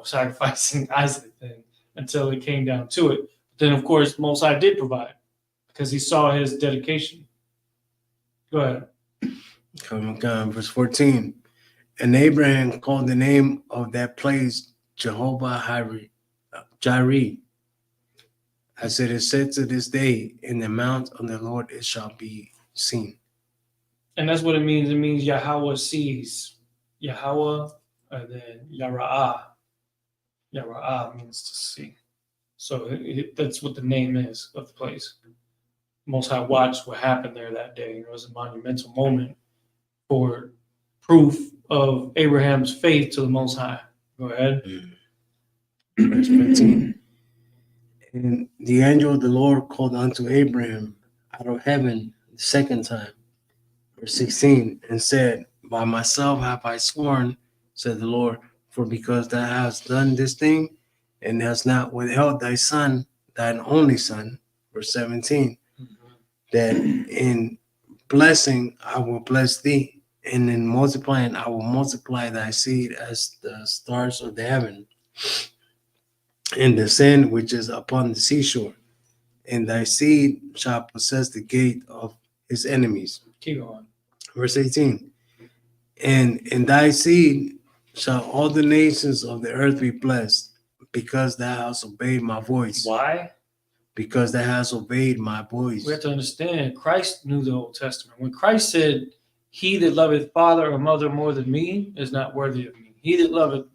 sacrificing Isaac thing until it came down to it. But then, of course, Most High did provide because he saw his dedication. Go ahead. Coming on, verse 14. And Abraham called the name of that place Jehovah Jireh, as it is said to this day, in the mount of the Lord it shall be seen. And that's what it means. It means Yahweh sees. Yahweh, and then Yara'ah. Yara'ah means to see. So that's what the name is of the place. Most High watched what happened there that day. It was a monumental moment for proof of Abraham's faith to the Most High. Go ahead. Verse 15. And the angel of the Lord called unto Abraham out of heaven the second time. Verse 16. And said, by myself have I sworn, said the Lord, for because thou hast done this thing, and hast not withheld thy son, thine only son. Verse 17. That in blessing I will bless thee, and in multiplying I will multiply thy seed as the stars of the heaven, and the sand which is upon the seashore. And thy seed shall possess the gate of his enemies. Keep going. Verse 18. And in thy seed shall all the nations of the earth be blessed, because thou hast obeyed my voice. Why? Because thou hast obeyed my voice. We have to understand, Christ knew the Old Testament. When Christ said, he that loveth father or mother more than me is not worthy of me. He that loveth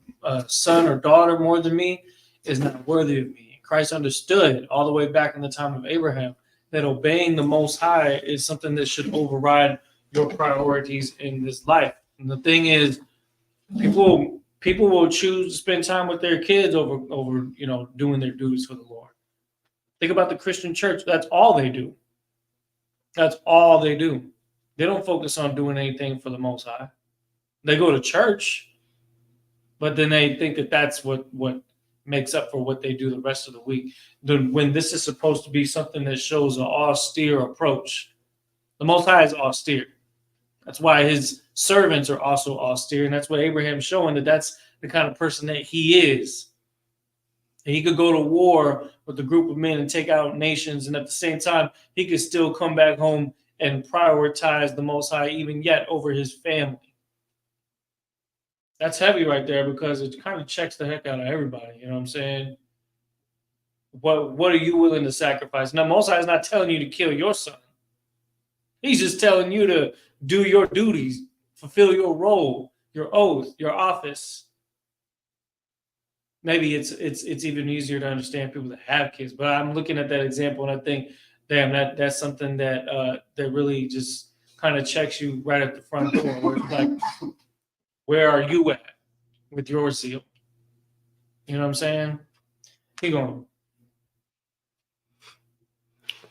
son or daughter more than me is not worthy of me. Christ understood all the way back in the time of Abraham that obeying the Most High is something that should override your priorities in this life. And the thing is, people will choose to spend time with their kids over doing their duties for the Lord. Think about the Christian church. That's all they do. That's all they do. They don't focus on doing anything for the Most High. They go to church, but then they think that that's what makes up for what they do the rest of the week. When this is supposed to be something that shows an austere approach. The Most High is austere. That's why his servants are also austere, and that's what Abraham's showing, that's the kind of person that he is. He could go to war with a group of men and take out nations, and at the same time, he could still come back home and prioritize the Most High even yet over his family. That's heavy right there because it kind of checks the heck out of everybody. You know what I'm saying? What are you willing to sacrifice? Now, Most High is not telling you to kill your son. He's just telling you to do your duties, fulfill your role, your oath, your office. Maybe it's even easier to understand people that have kids, but I'm looking at that example and I think, damn, that's something that that really just kind of checks you right at the front door, where it's like, where are you at with your zeal? You know what I'm saying? Keep going.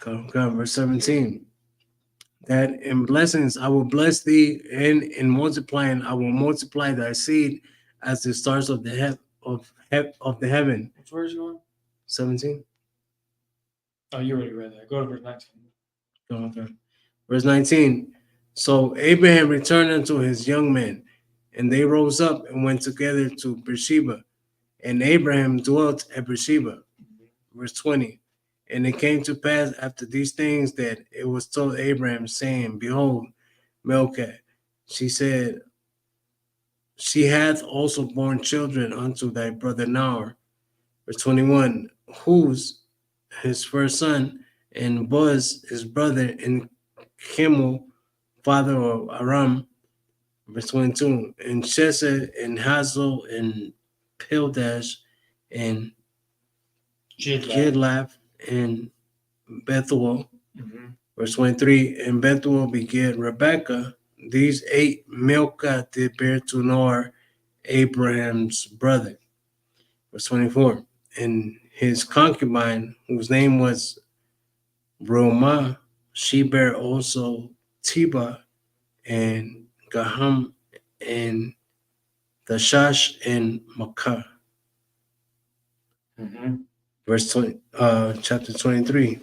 Okay, verse 17. That in blessings I will bless thee, and in multiplying I will multiply thy seed as the stars of the of the heaven. Which verse you on? 17. Oh, you already read that. Go to verse 19. Okay. Verse 19. So Abraham returned unto his young men, and they rose up and went together to Beersheba, and Abraham dwelt at Beersheba. Verse 20. And it came to pass after these things that it was told Abraham, saying, Behold, Melchizedek, she said, she hath also borne children unto thy brother Nahor. Verse 21. Whose his first son, and Buz his brother, and Chemel, father of Aram. Verse 22. And Chesed, and Hazel, and Pildash, and Jidlaph, and Bethuel. Mm-hmm. Verse 23. And Bethuel begat Rebekah. These 8 Milcah did bear to Nahor, Abraham's brother. Verse 24. And his concubine, whose name was Reumah, she bare also Teba, and Gaham, and Dashash, and Makkah. Mm-hmm. Verse 20, chapter 23.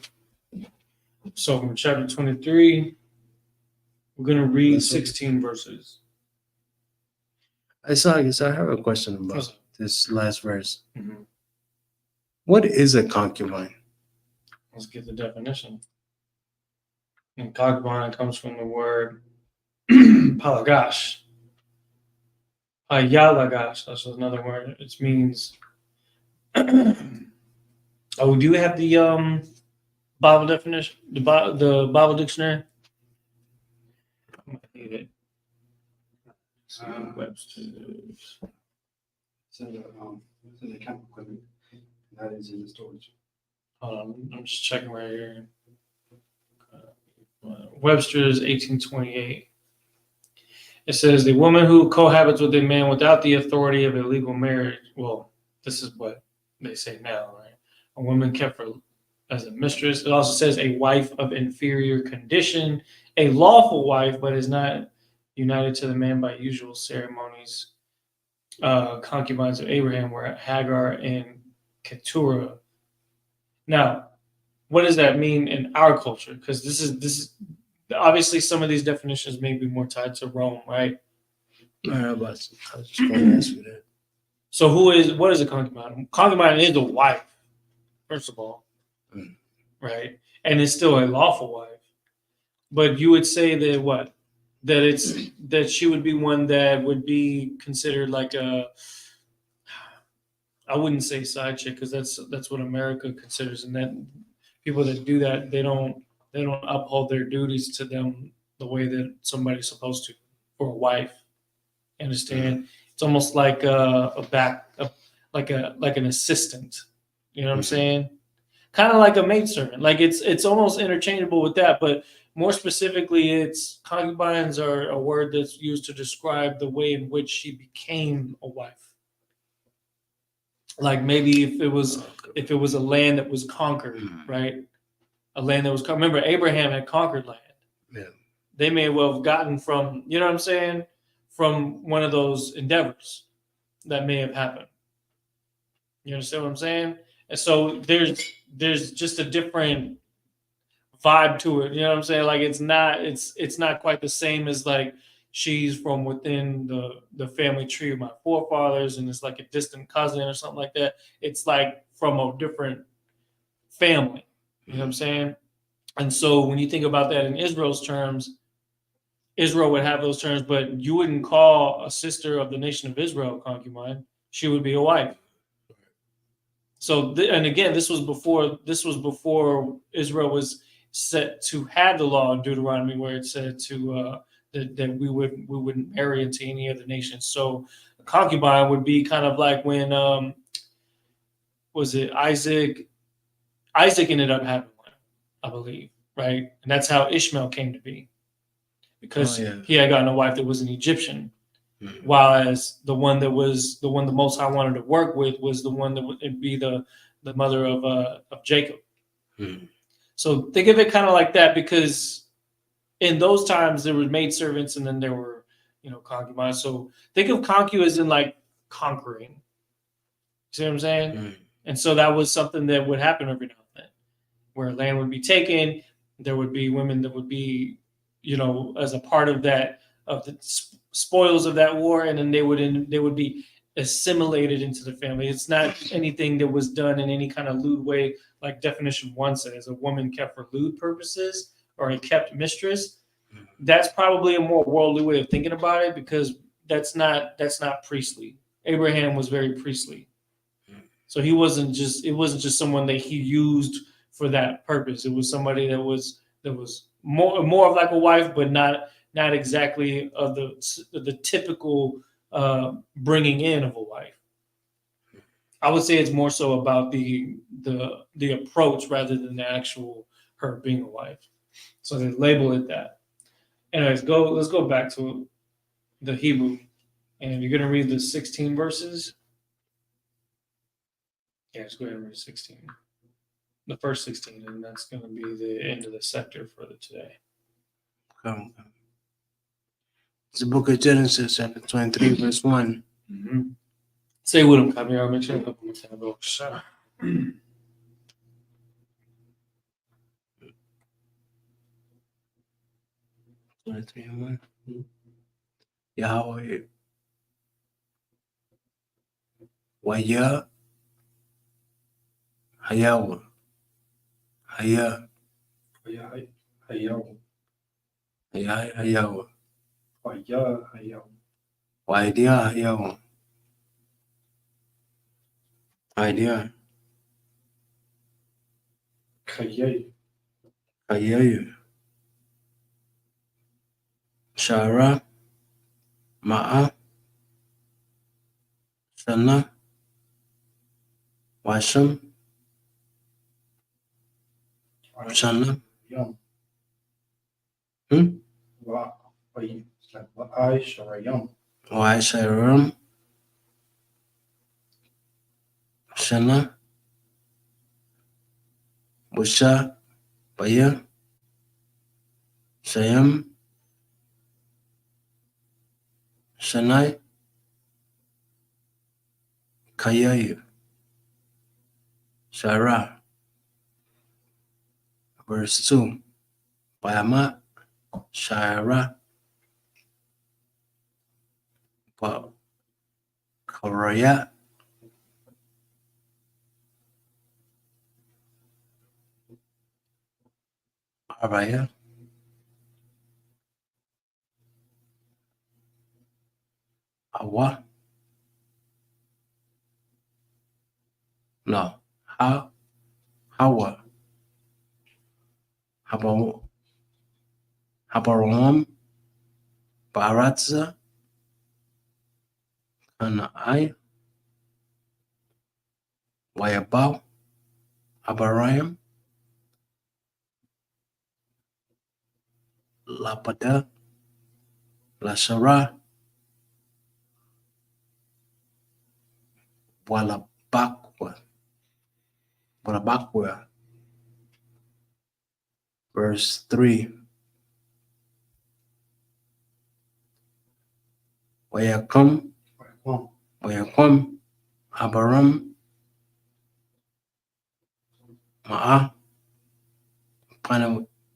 So from chapter 23, we're going to read 16 verses. I have a question about this last verse. Mm-hmm. What is a concubine? Let's get the definition. And concubine comes from the word palagash. Yalagash, that's another word. It means. Oh, do you have the Bible definition? The Bible dictionary? I might need it. Webster's. It's in the camp equipment. That is in the storage. Hold on, I'm just checking right here. Webster's 1828. It says the woman who cohabits with a man without the authority of a legal marriage. Well, this is what they say now, right? A woman kept for as a mistress. It also says a wife of inferior condition, a lawful wife, but is not united to the man by usual ceremonies. Concubines of Abraham were Hagar and Keturah. Now, what does that mean in our culture? Because this is obviously some of these definitions may be more tied to Rome, right? I was just going to ask you that. So what is a concubine? Concubine is a wife, first of all, right? And it's still a lawful wife. But you would say that what? That she would be one that would be considered like a, I wouldn't say side chick, because that's what America considers, and that people that do that, they don't uphold their duties to them the way that somebody's supposed to for a wife. Understand? It's almost like like an assistant. You know what I'm saying? Kind of like a maidservant. Like it's almost interchangeable with that, but more specifically, it's concubines are a word that's used to describe the way in which she became a wife. Like maybe if it was a land that was conquered, right? A land that was conquered. Remember, Abraham had conquered land. Yeah. They may well have gotten from, you know what I'm saying, from one of those endeavors that may have happened. You understand what I'm saying? And so there's just a different vibe to it. You know what I'm saying? Like it's not quite the same as like she's from within the family tree of my forefathers and it's like a distant cousin or something like that. It's like from a different family. You know what I'm saying? And so when you think about that in Israel's terms, Israel would have those terms, but you wouldn't call a sister of the nation of Israel a concubine. She would be a wife. So, and again, this was before Israel was set to have the law in Deuteronomy where it said to that we wouldn't marry into any other nation. So a concubine would be kind of like when was it Isaac? Isaac ended up having one, I believe, right? And that's how Ishmael came to be, because he had gotten a wife that was an Egyptian, whereas the one the Most High wanted to work with was the one that would be the mother of Jacob. So think of it kind of like that, because in those times there were maidservants and then there were concubines. So think of concu as in like conquering. See what I'm saying? And so that was something that would happen every now and then, where land would be taken. There would be women that would be, as a part of that, of the spoils of that war, and then they would be assimilated into the family. It's not anything that was done in any kind of lewd way, like definition 1 says, a woman kept for lewd purposes or a kept mistress. That's probably a more worldly way of thinking about it, because that's not priestly. Abraham was very priestly. So it wasn't just someone that he used for that purpose. It was somebody that was more of like a wife, but not exactly of the typical bringing in of a wife. I would say it's more so about the approach rather than the actual her being a wife. So they label it that. Anyways, let's go back to the Hebrew, and you're gonna read the 16 verses. Yeah, just go ahead and read 16. The first 16, and that's going to be the end of the sector for today. It's the book of Genesis, chapter 23, verse 1. Mm-hmm. Say with him, come here. I'll make sure I put my tab up. 23 and 1. Yahweh. Waya. Hayawa. Haya. Hayawa. Haya. Hayawa. Hayawa. Waidia Hayawa. Idea. Kayay. Hayayu. Shara. Ma'a. Sana. Washam. Sana. Yum. Hmm? Wa'ai-sharayum. Waisharam. Sana. Busha. Baya. Shayam. Shanai. Kayayu. Shara. Verse 2. Bayama. Shara. Koraya. Araya. Awa. No. Hawa. Habarom. Baratza. Kanai. Wayabao. Abarayam. Lapada. Lashara. Walabakwa. Verse 3. Wayakum. Abaram. Ma'a.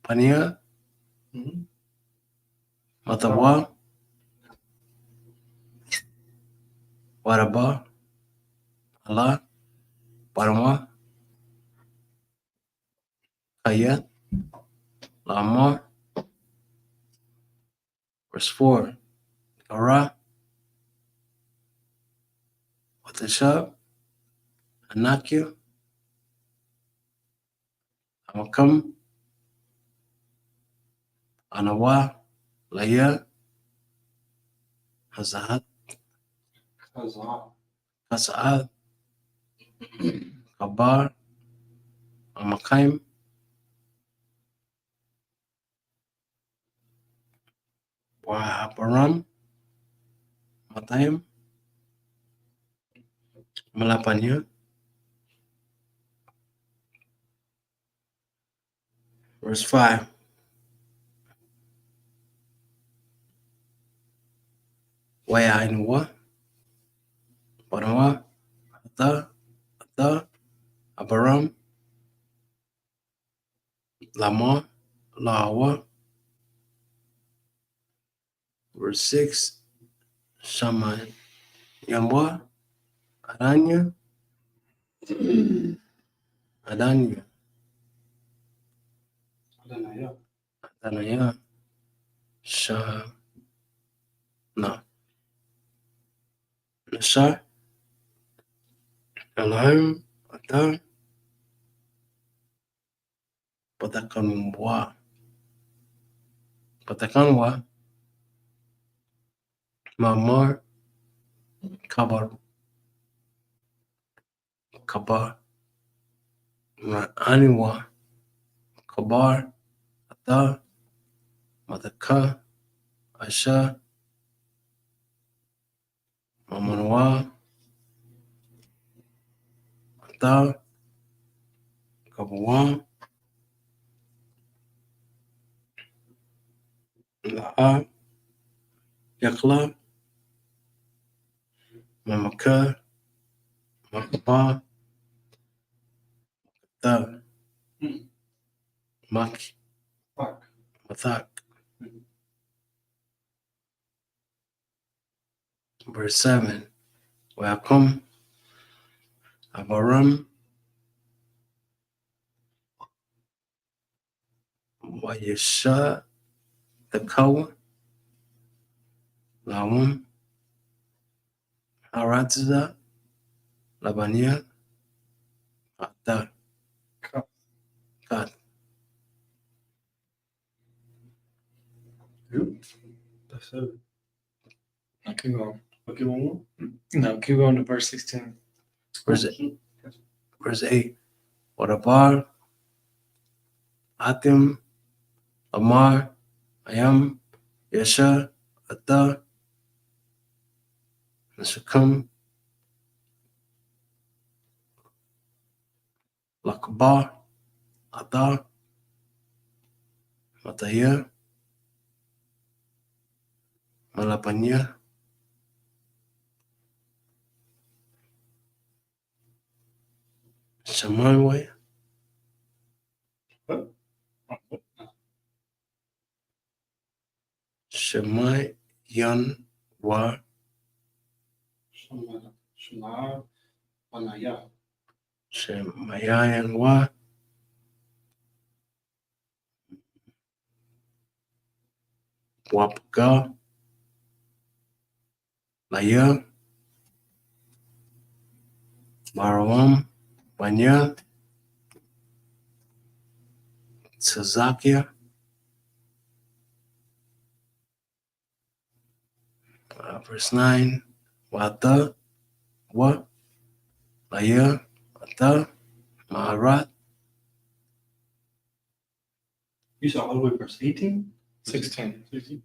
Pania. Matawa. Waraba. Allah. Parama. Kayat. Lamar. Verse 4. Ara. Watashab. Anakyu. Amakam. Anawa, Laya, Hazahat, Hasaad, Kabar, Amakaim, Wahaparam, Matayim, Malapanya. Verse 5. Wayainwa, Panawa, Ata, Abaram, Lama, Lawa. Verse 6. Shama, Yamwa, Adanya, Adanya, Adanya, Shah, no, Nashar, Elohim, Ata, Patakanwa, Mamar, Kabar, Aniwa, Kabar, Ata, Mataka, Asha, Mamanwa, Ata, Kabawa, La'a, Yakla, Mamaka, Makaba, Ta, Mak, Mathak. Verse 7. Wayakum, Abaram, Wayesha, Takawa, Lawum, Haratza, Labania, Ata, Kat. That's it. I keep going. Okay, one more. No, keep going to verse 16. Verse 8. Wadabar, Atim, Amar, Ayam, Yesha, Ata, Nashakam, Lakbar, Ata, Mataya, Malapanya, Shamanway, Shemai, Yan, Wa, Shemayan, Wa, Wapga, Laya, Marawam, Banya, Tsazakia, verse 9. Wata, Wa, Laya, Ata, Maharat, You saw all the way verse 18? 16.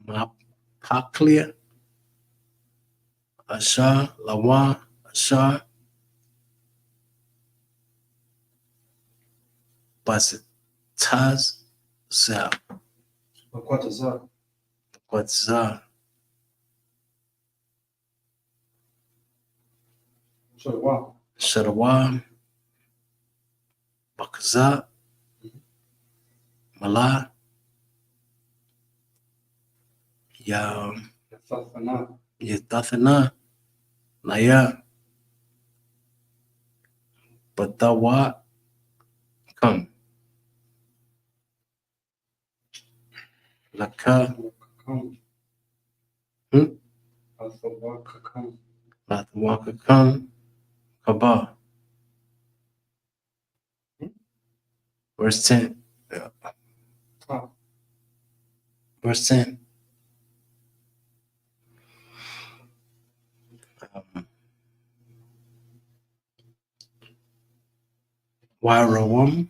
Mapaklia, Asha, Lawa, Asha, Basitaz, Zah, Quatazar. Quatzah, So, wow. Sharawa, Bakza, Mala, Ya, Yatathana, Naya, Batawa, Kam, Laka, Latwaka Kam, Kaba, Verse 10. Oh. Verse 10. Warawam.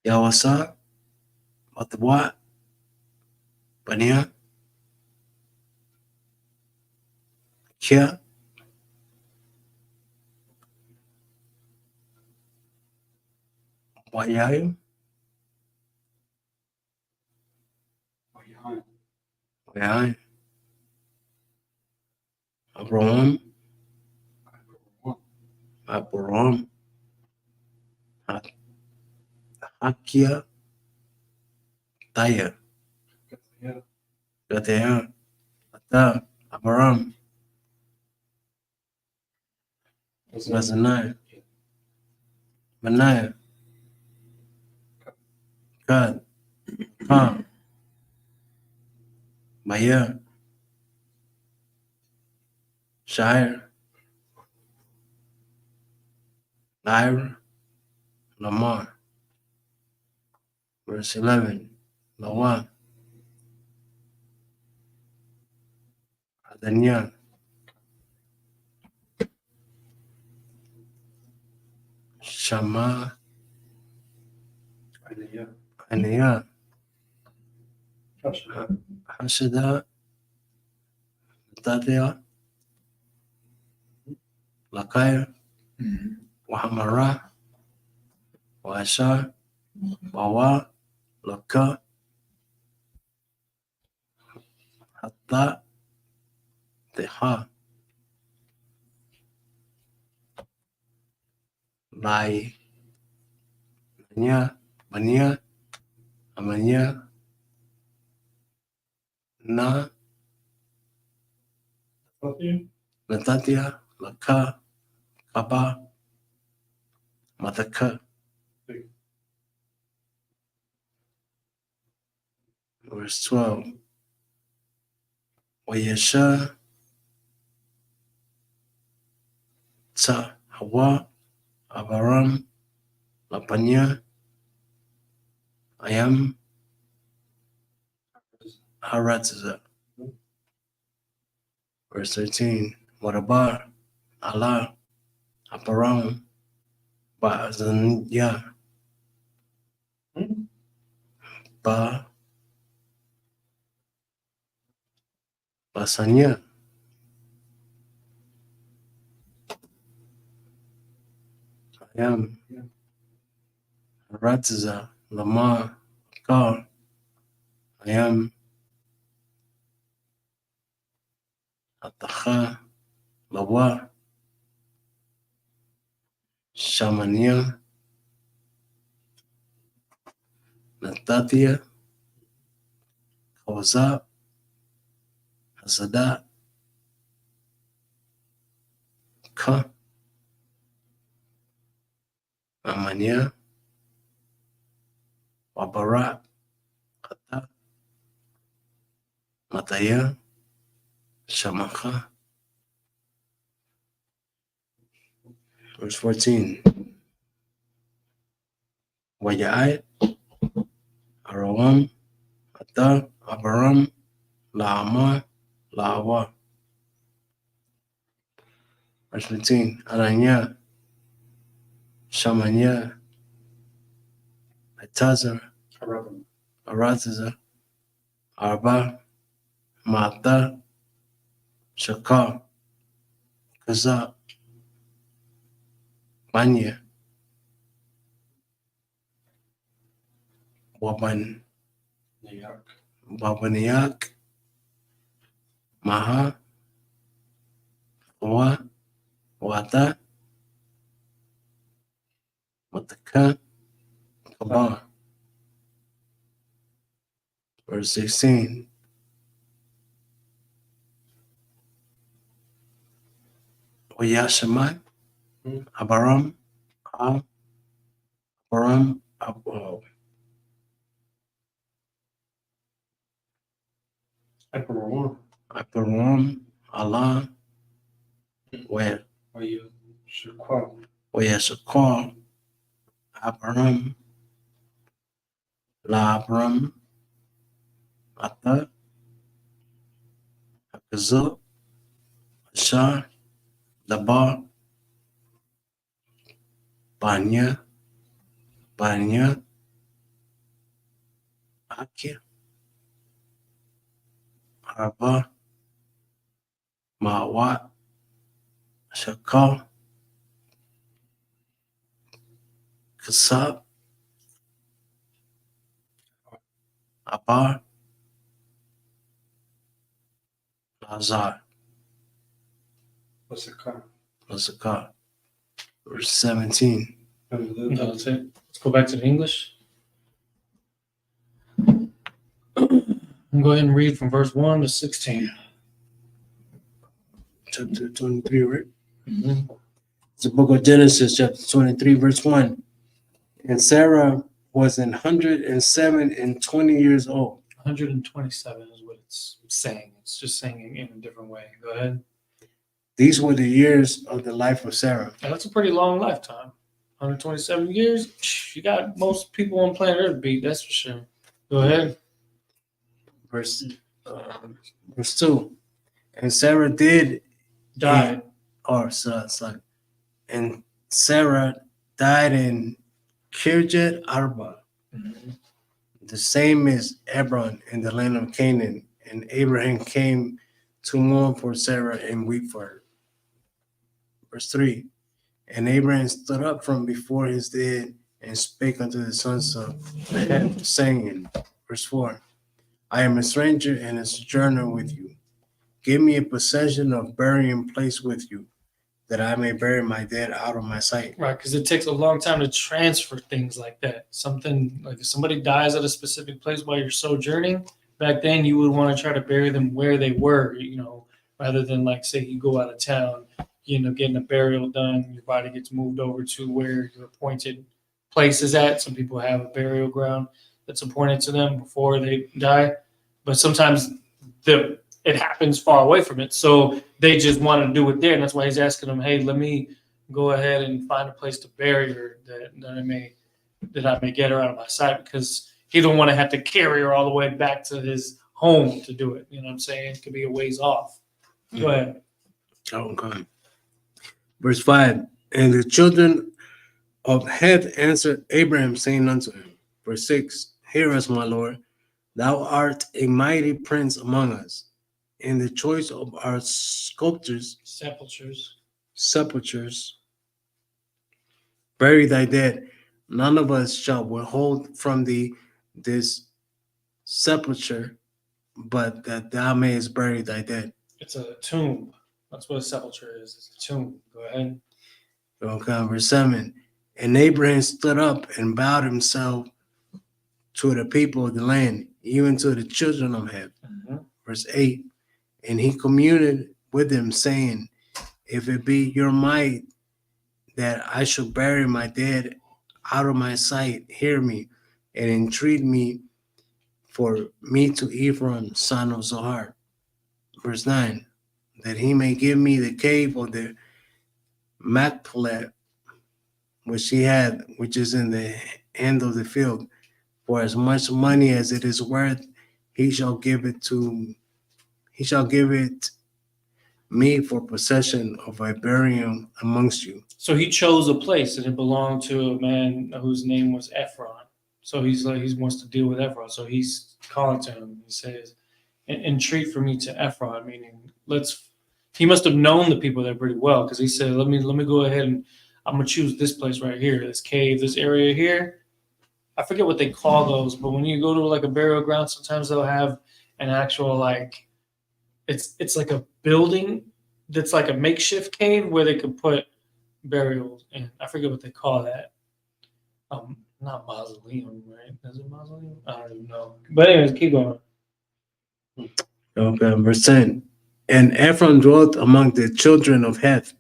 Yawasa. Matwa. Bania. Kia. Wayayu. Wayayu. Abraham. Abraham. Hakia. Taya. Gatea. Ata. Abraham. Mazaniah. Benaiah. God. Ha. Maya. Shire. Nair. Lamar. Verse 11. Lawan. Adanya. Shama. Anaya. Hashida. Tatia. Lakaya. Wahamara. Waasha. Wawa. Laka. Hatta. Teha. Lai. Bania. Bania. Amania. Na. Natatia. Laka. Kaba. Mataka. Verse 12. Wayesha. Tsa. Hawa. Abaram. Lapanya. Ayam. Haratza. Verse 13. Wadabar. Allah. Aparam. Ba'azanya. Ba. Basanya. Ayam. Haratza. Lamar. Kar. Ayam. Atacha. Lawa. Shamania. Natatia. Koza. Hazada. Ka. Amania. Wabara. Kata. Mataya. Shamaka. Verse 14. Wayai. Arawam. Ata. Abaram. Laama. Laawa. Verse 15. Ananya. Shamanya. Atazar. Aratazar. Arba. Mata. Shaka. Kaza. Manya. Waban. Wabaniyak. Maha. Wa. Wata. Mataka. Kaba. Verse 16. Oyashamai. Abaram. Abaram. Abaram. Allah. Where? Oyashakwa. Abram, La Abram, Ata, Akazah, Ashar, Dabar, Banya, Banya, Akia, Arba, Mawat, Shakal, Kasab, Abar, Lazar, What's the car? Lazakar. Verse 17. No, that's it. Let's go back to the English. Go ahead and read from verse 1 to 16. Chapter 23, right? Mhm. It's the book of Genesis, chapter 23, verse 1. And Sarah was 107 and 20 years old. 127 is what it's saying. It's just saying it in a different way. Go ahead. These were the years of the life of Sarah. And that's a pretty long lifetime. 127 years. You got most people on planet Earth beat, that's for sure. Go ahead. Verse 2. And Sarah did Died. sorry. And Sarah died in Kirjat Arba, Mhm. the same as Hebron in the land of Canaan. And Abraham came to mourn for Sarah and weep for her. Verse 3. And Abraham stood up from before his dead and spake unto the sons of Heth, saying, verse 4. I am a stranger and a sojourner with you. Give me a possession of burying place with you, that I may bury my dead out of my sight. Right, because it takes a long time to transfer things like that. Something like if somebody dies at a specific place while you're sojourning, back then you would want to try to bury them where they were, rather than like say you go out of town, you end up getting a burial done, your body gets moved over to where your appointed place is at. Some people have a burial ground that's appointed to them before they die, but sometimes it happens far away from it. So they just want to do it there. And that's why he's asking them, hey, let me go ahead and find a place to bury her that I may get her out of my sight, because he don't want to have to carry her all the way back to his home to do it. You know what I'm saying? It could be a ways off. Go ahead. Okay. Verse 5. And the children of Heth answered Abraham, saying unto him, verse 6. Hear us, my Lord. Thou art a mighty prince among us. In the choice of our sepulchres, bury thy dead. None of us shall withhold from thee this sepulchre, but that thou mayest bury thy dead. It's a tomb. That's what a sepulchre is. It's a tomb. Go ahead. Okay, verse 7. And Abraham stood up and bowed himself to the people of the land, even to the children of Heth. Mm-hmm. Verse 8. And he communed with them, saying, if it be your might that I should bury my dead out of my sight, hear me, and entreat me for me to Ephron, son of Zohar. Verse 9. That he may give me the cave of the Machpelah, which he had, which is in the end of the field, for as much money as it is worth, he shall give it me for possession of a burial amongst you. So he chose a place, and it belonged to a man whose name was Ephron. So he wants to deal with Ephron. So he's calling to him. He says, entreat for me to Ephron, meaning he must have known the people there pretty well, because he said, let me go ahead and I'm gonna choose this place right here, this cave, this area here. I forget what they call those, but when you go to like a burial ground, sometimes they'll have an actual like it's like a building that's like a makeshift cave where they could put burials in. I forget what they call that. Not mausoleum, right? Is it mausoleum? I don't even know. But anyways, keep going. Okay, verse 10. And Ephron dwelt among the children of Heth,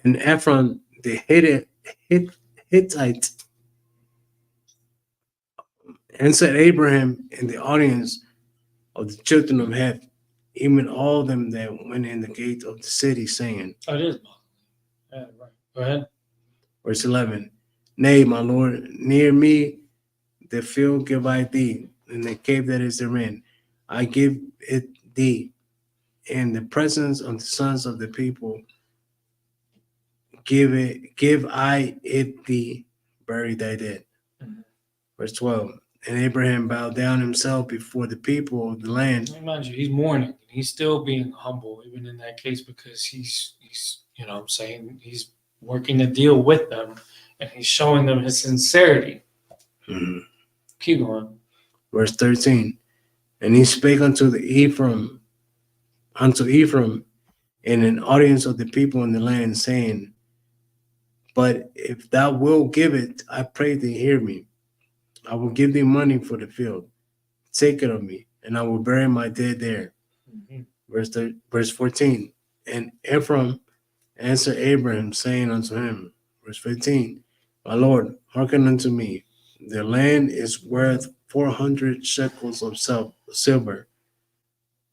and Ephron the Hittite answered Abraham in the audience of the children of Heth, even all them that went in the gate of the city, saying, Oh, it is mausoleum. Yeah, right. Go ahead. verse 11, Nay, my Lord, near me the field give I thee, and the cave that is therein. I give it thee in the presence of the sons of the people. Give I it thee, bury thy dead. Mhm. Verse 12. And Abraham bowed down himself before the people of the land. Mind you, he's mourning. He's still being humble, even in that case, because he's you know what I'm saying, he's working a deal with them and he's showing them his sincerity. Mhm. Keep going. Verse 13. And he spake unto Ephraim in an audience of the people in the land, saying, But if thou wilt give it, I pray thee, hear me. I will give thee money for the field. Take it of me, and I will bury my dead there. Mhm. Verse 14. And Ephraim answered Abraham, saying unto him, verse 15, My Lord, hearken unto me. The land is worth 400 shekels of silver.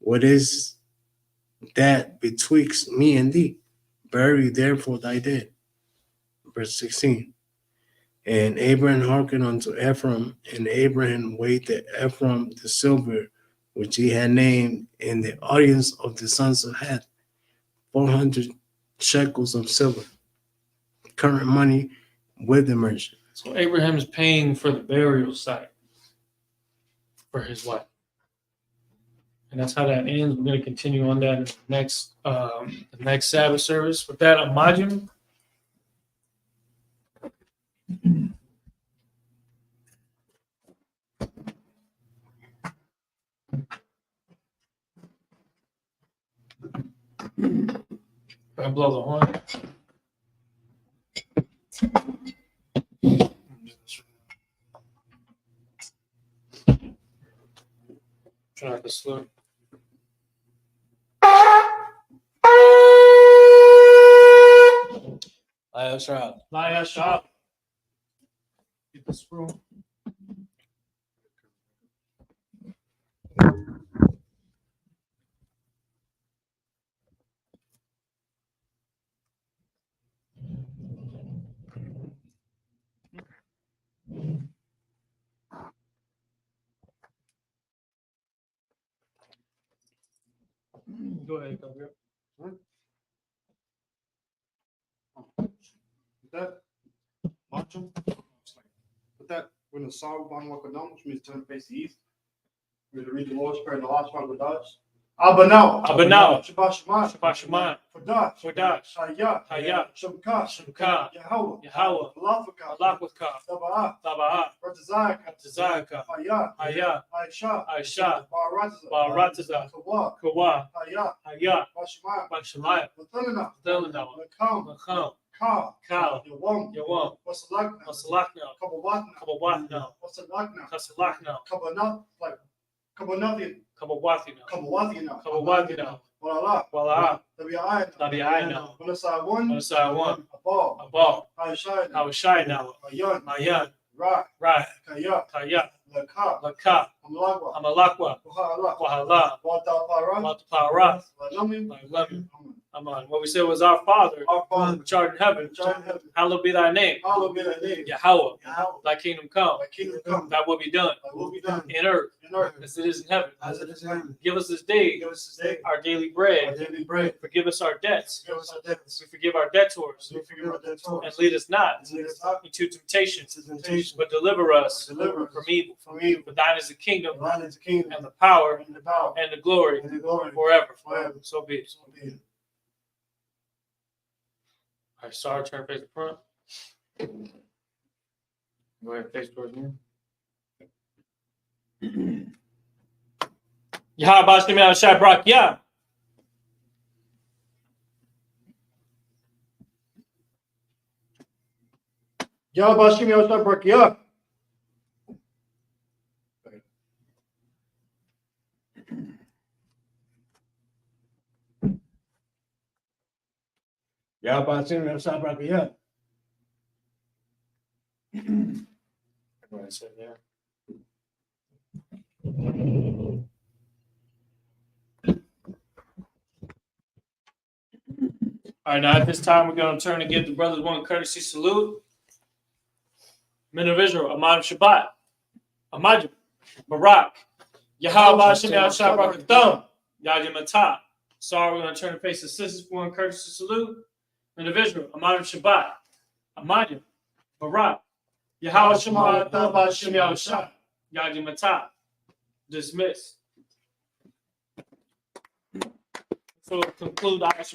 What is that betwixt me and thee? Bury therefore thy dead. Verse 16. And Abraham hearkened unto Ephraim, and Abraham weighed to Ephraim the silver which he had named in the audience of the sons of Heth, 400 shekels of silver, current money with the merchant. So Abraham's paying for the burial site for his wife. And that's how that ends. We're going to continue on that in the next Sabbath service. With that, Imagine. I blow the horn. Try not to slow. Laya shop. Get the screw. Go ahead, Gabriel. That Marcham. But that when the Psalm 1 which means turn to face the east, we're to read the Lord's Prayer in the last part of the Dutch. Abanau. Shabbat Shema. Shabbat Shema. For Dutch. Hayat. Hayat. Shamka. Shemka. Yahweh. Malafika. Malafika. Taba'ah. Tazaka. Hayat. Aisha. Baratiza. Kawa. Hayat. Bashemaya. Bathalina. Lakam. Kal. Yawam. Wasalakna. Kabawatna. Kasalakna. Kabawathina. Wala. Tabi'ayna. Manasawan. Abal. Abal. Hawashayna. Mayan. Rai. Kayat. Laka. Amalakwa. Wahala. Watapara. Aman. What we said was our Father, which art in heaven, hallowed be thy name. Yahweh. Thy kingdom come. Thy will be done. In earth as it is in heaven. Give us this day our daily bread. Forgive us our debts. We forgive our debtors. And lead us not into temptation, but deliver us from evil. For thine is the kingdom and the power and the glory forever. So be it. All right, Sarah, turn face the front. Go ahead, face towards me. Yah Bashkim Yah Shai Brak Yah. Yabashim Yosha Brakia. Yabashim Yosha Brakia. Go ahead, sit there. All right, now at this time, we're going to turn and give the brothers one courtesy salute. Men of Israel, Ahmad Shabbat, Ahmad Barak, Yahweh Hashem Yahshua Barakathon, Yadi Matah. Sorry, we're going to turn and face the sisters for one courtesy salute. Men of Israel, Ahmad Shabbat, Ahmad Barak, Yahweh Shema Hashem Yahshua, Yadi Matah. Dismiss. So conclude our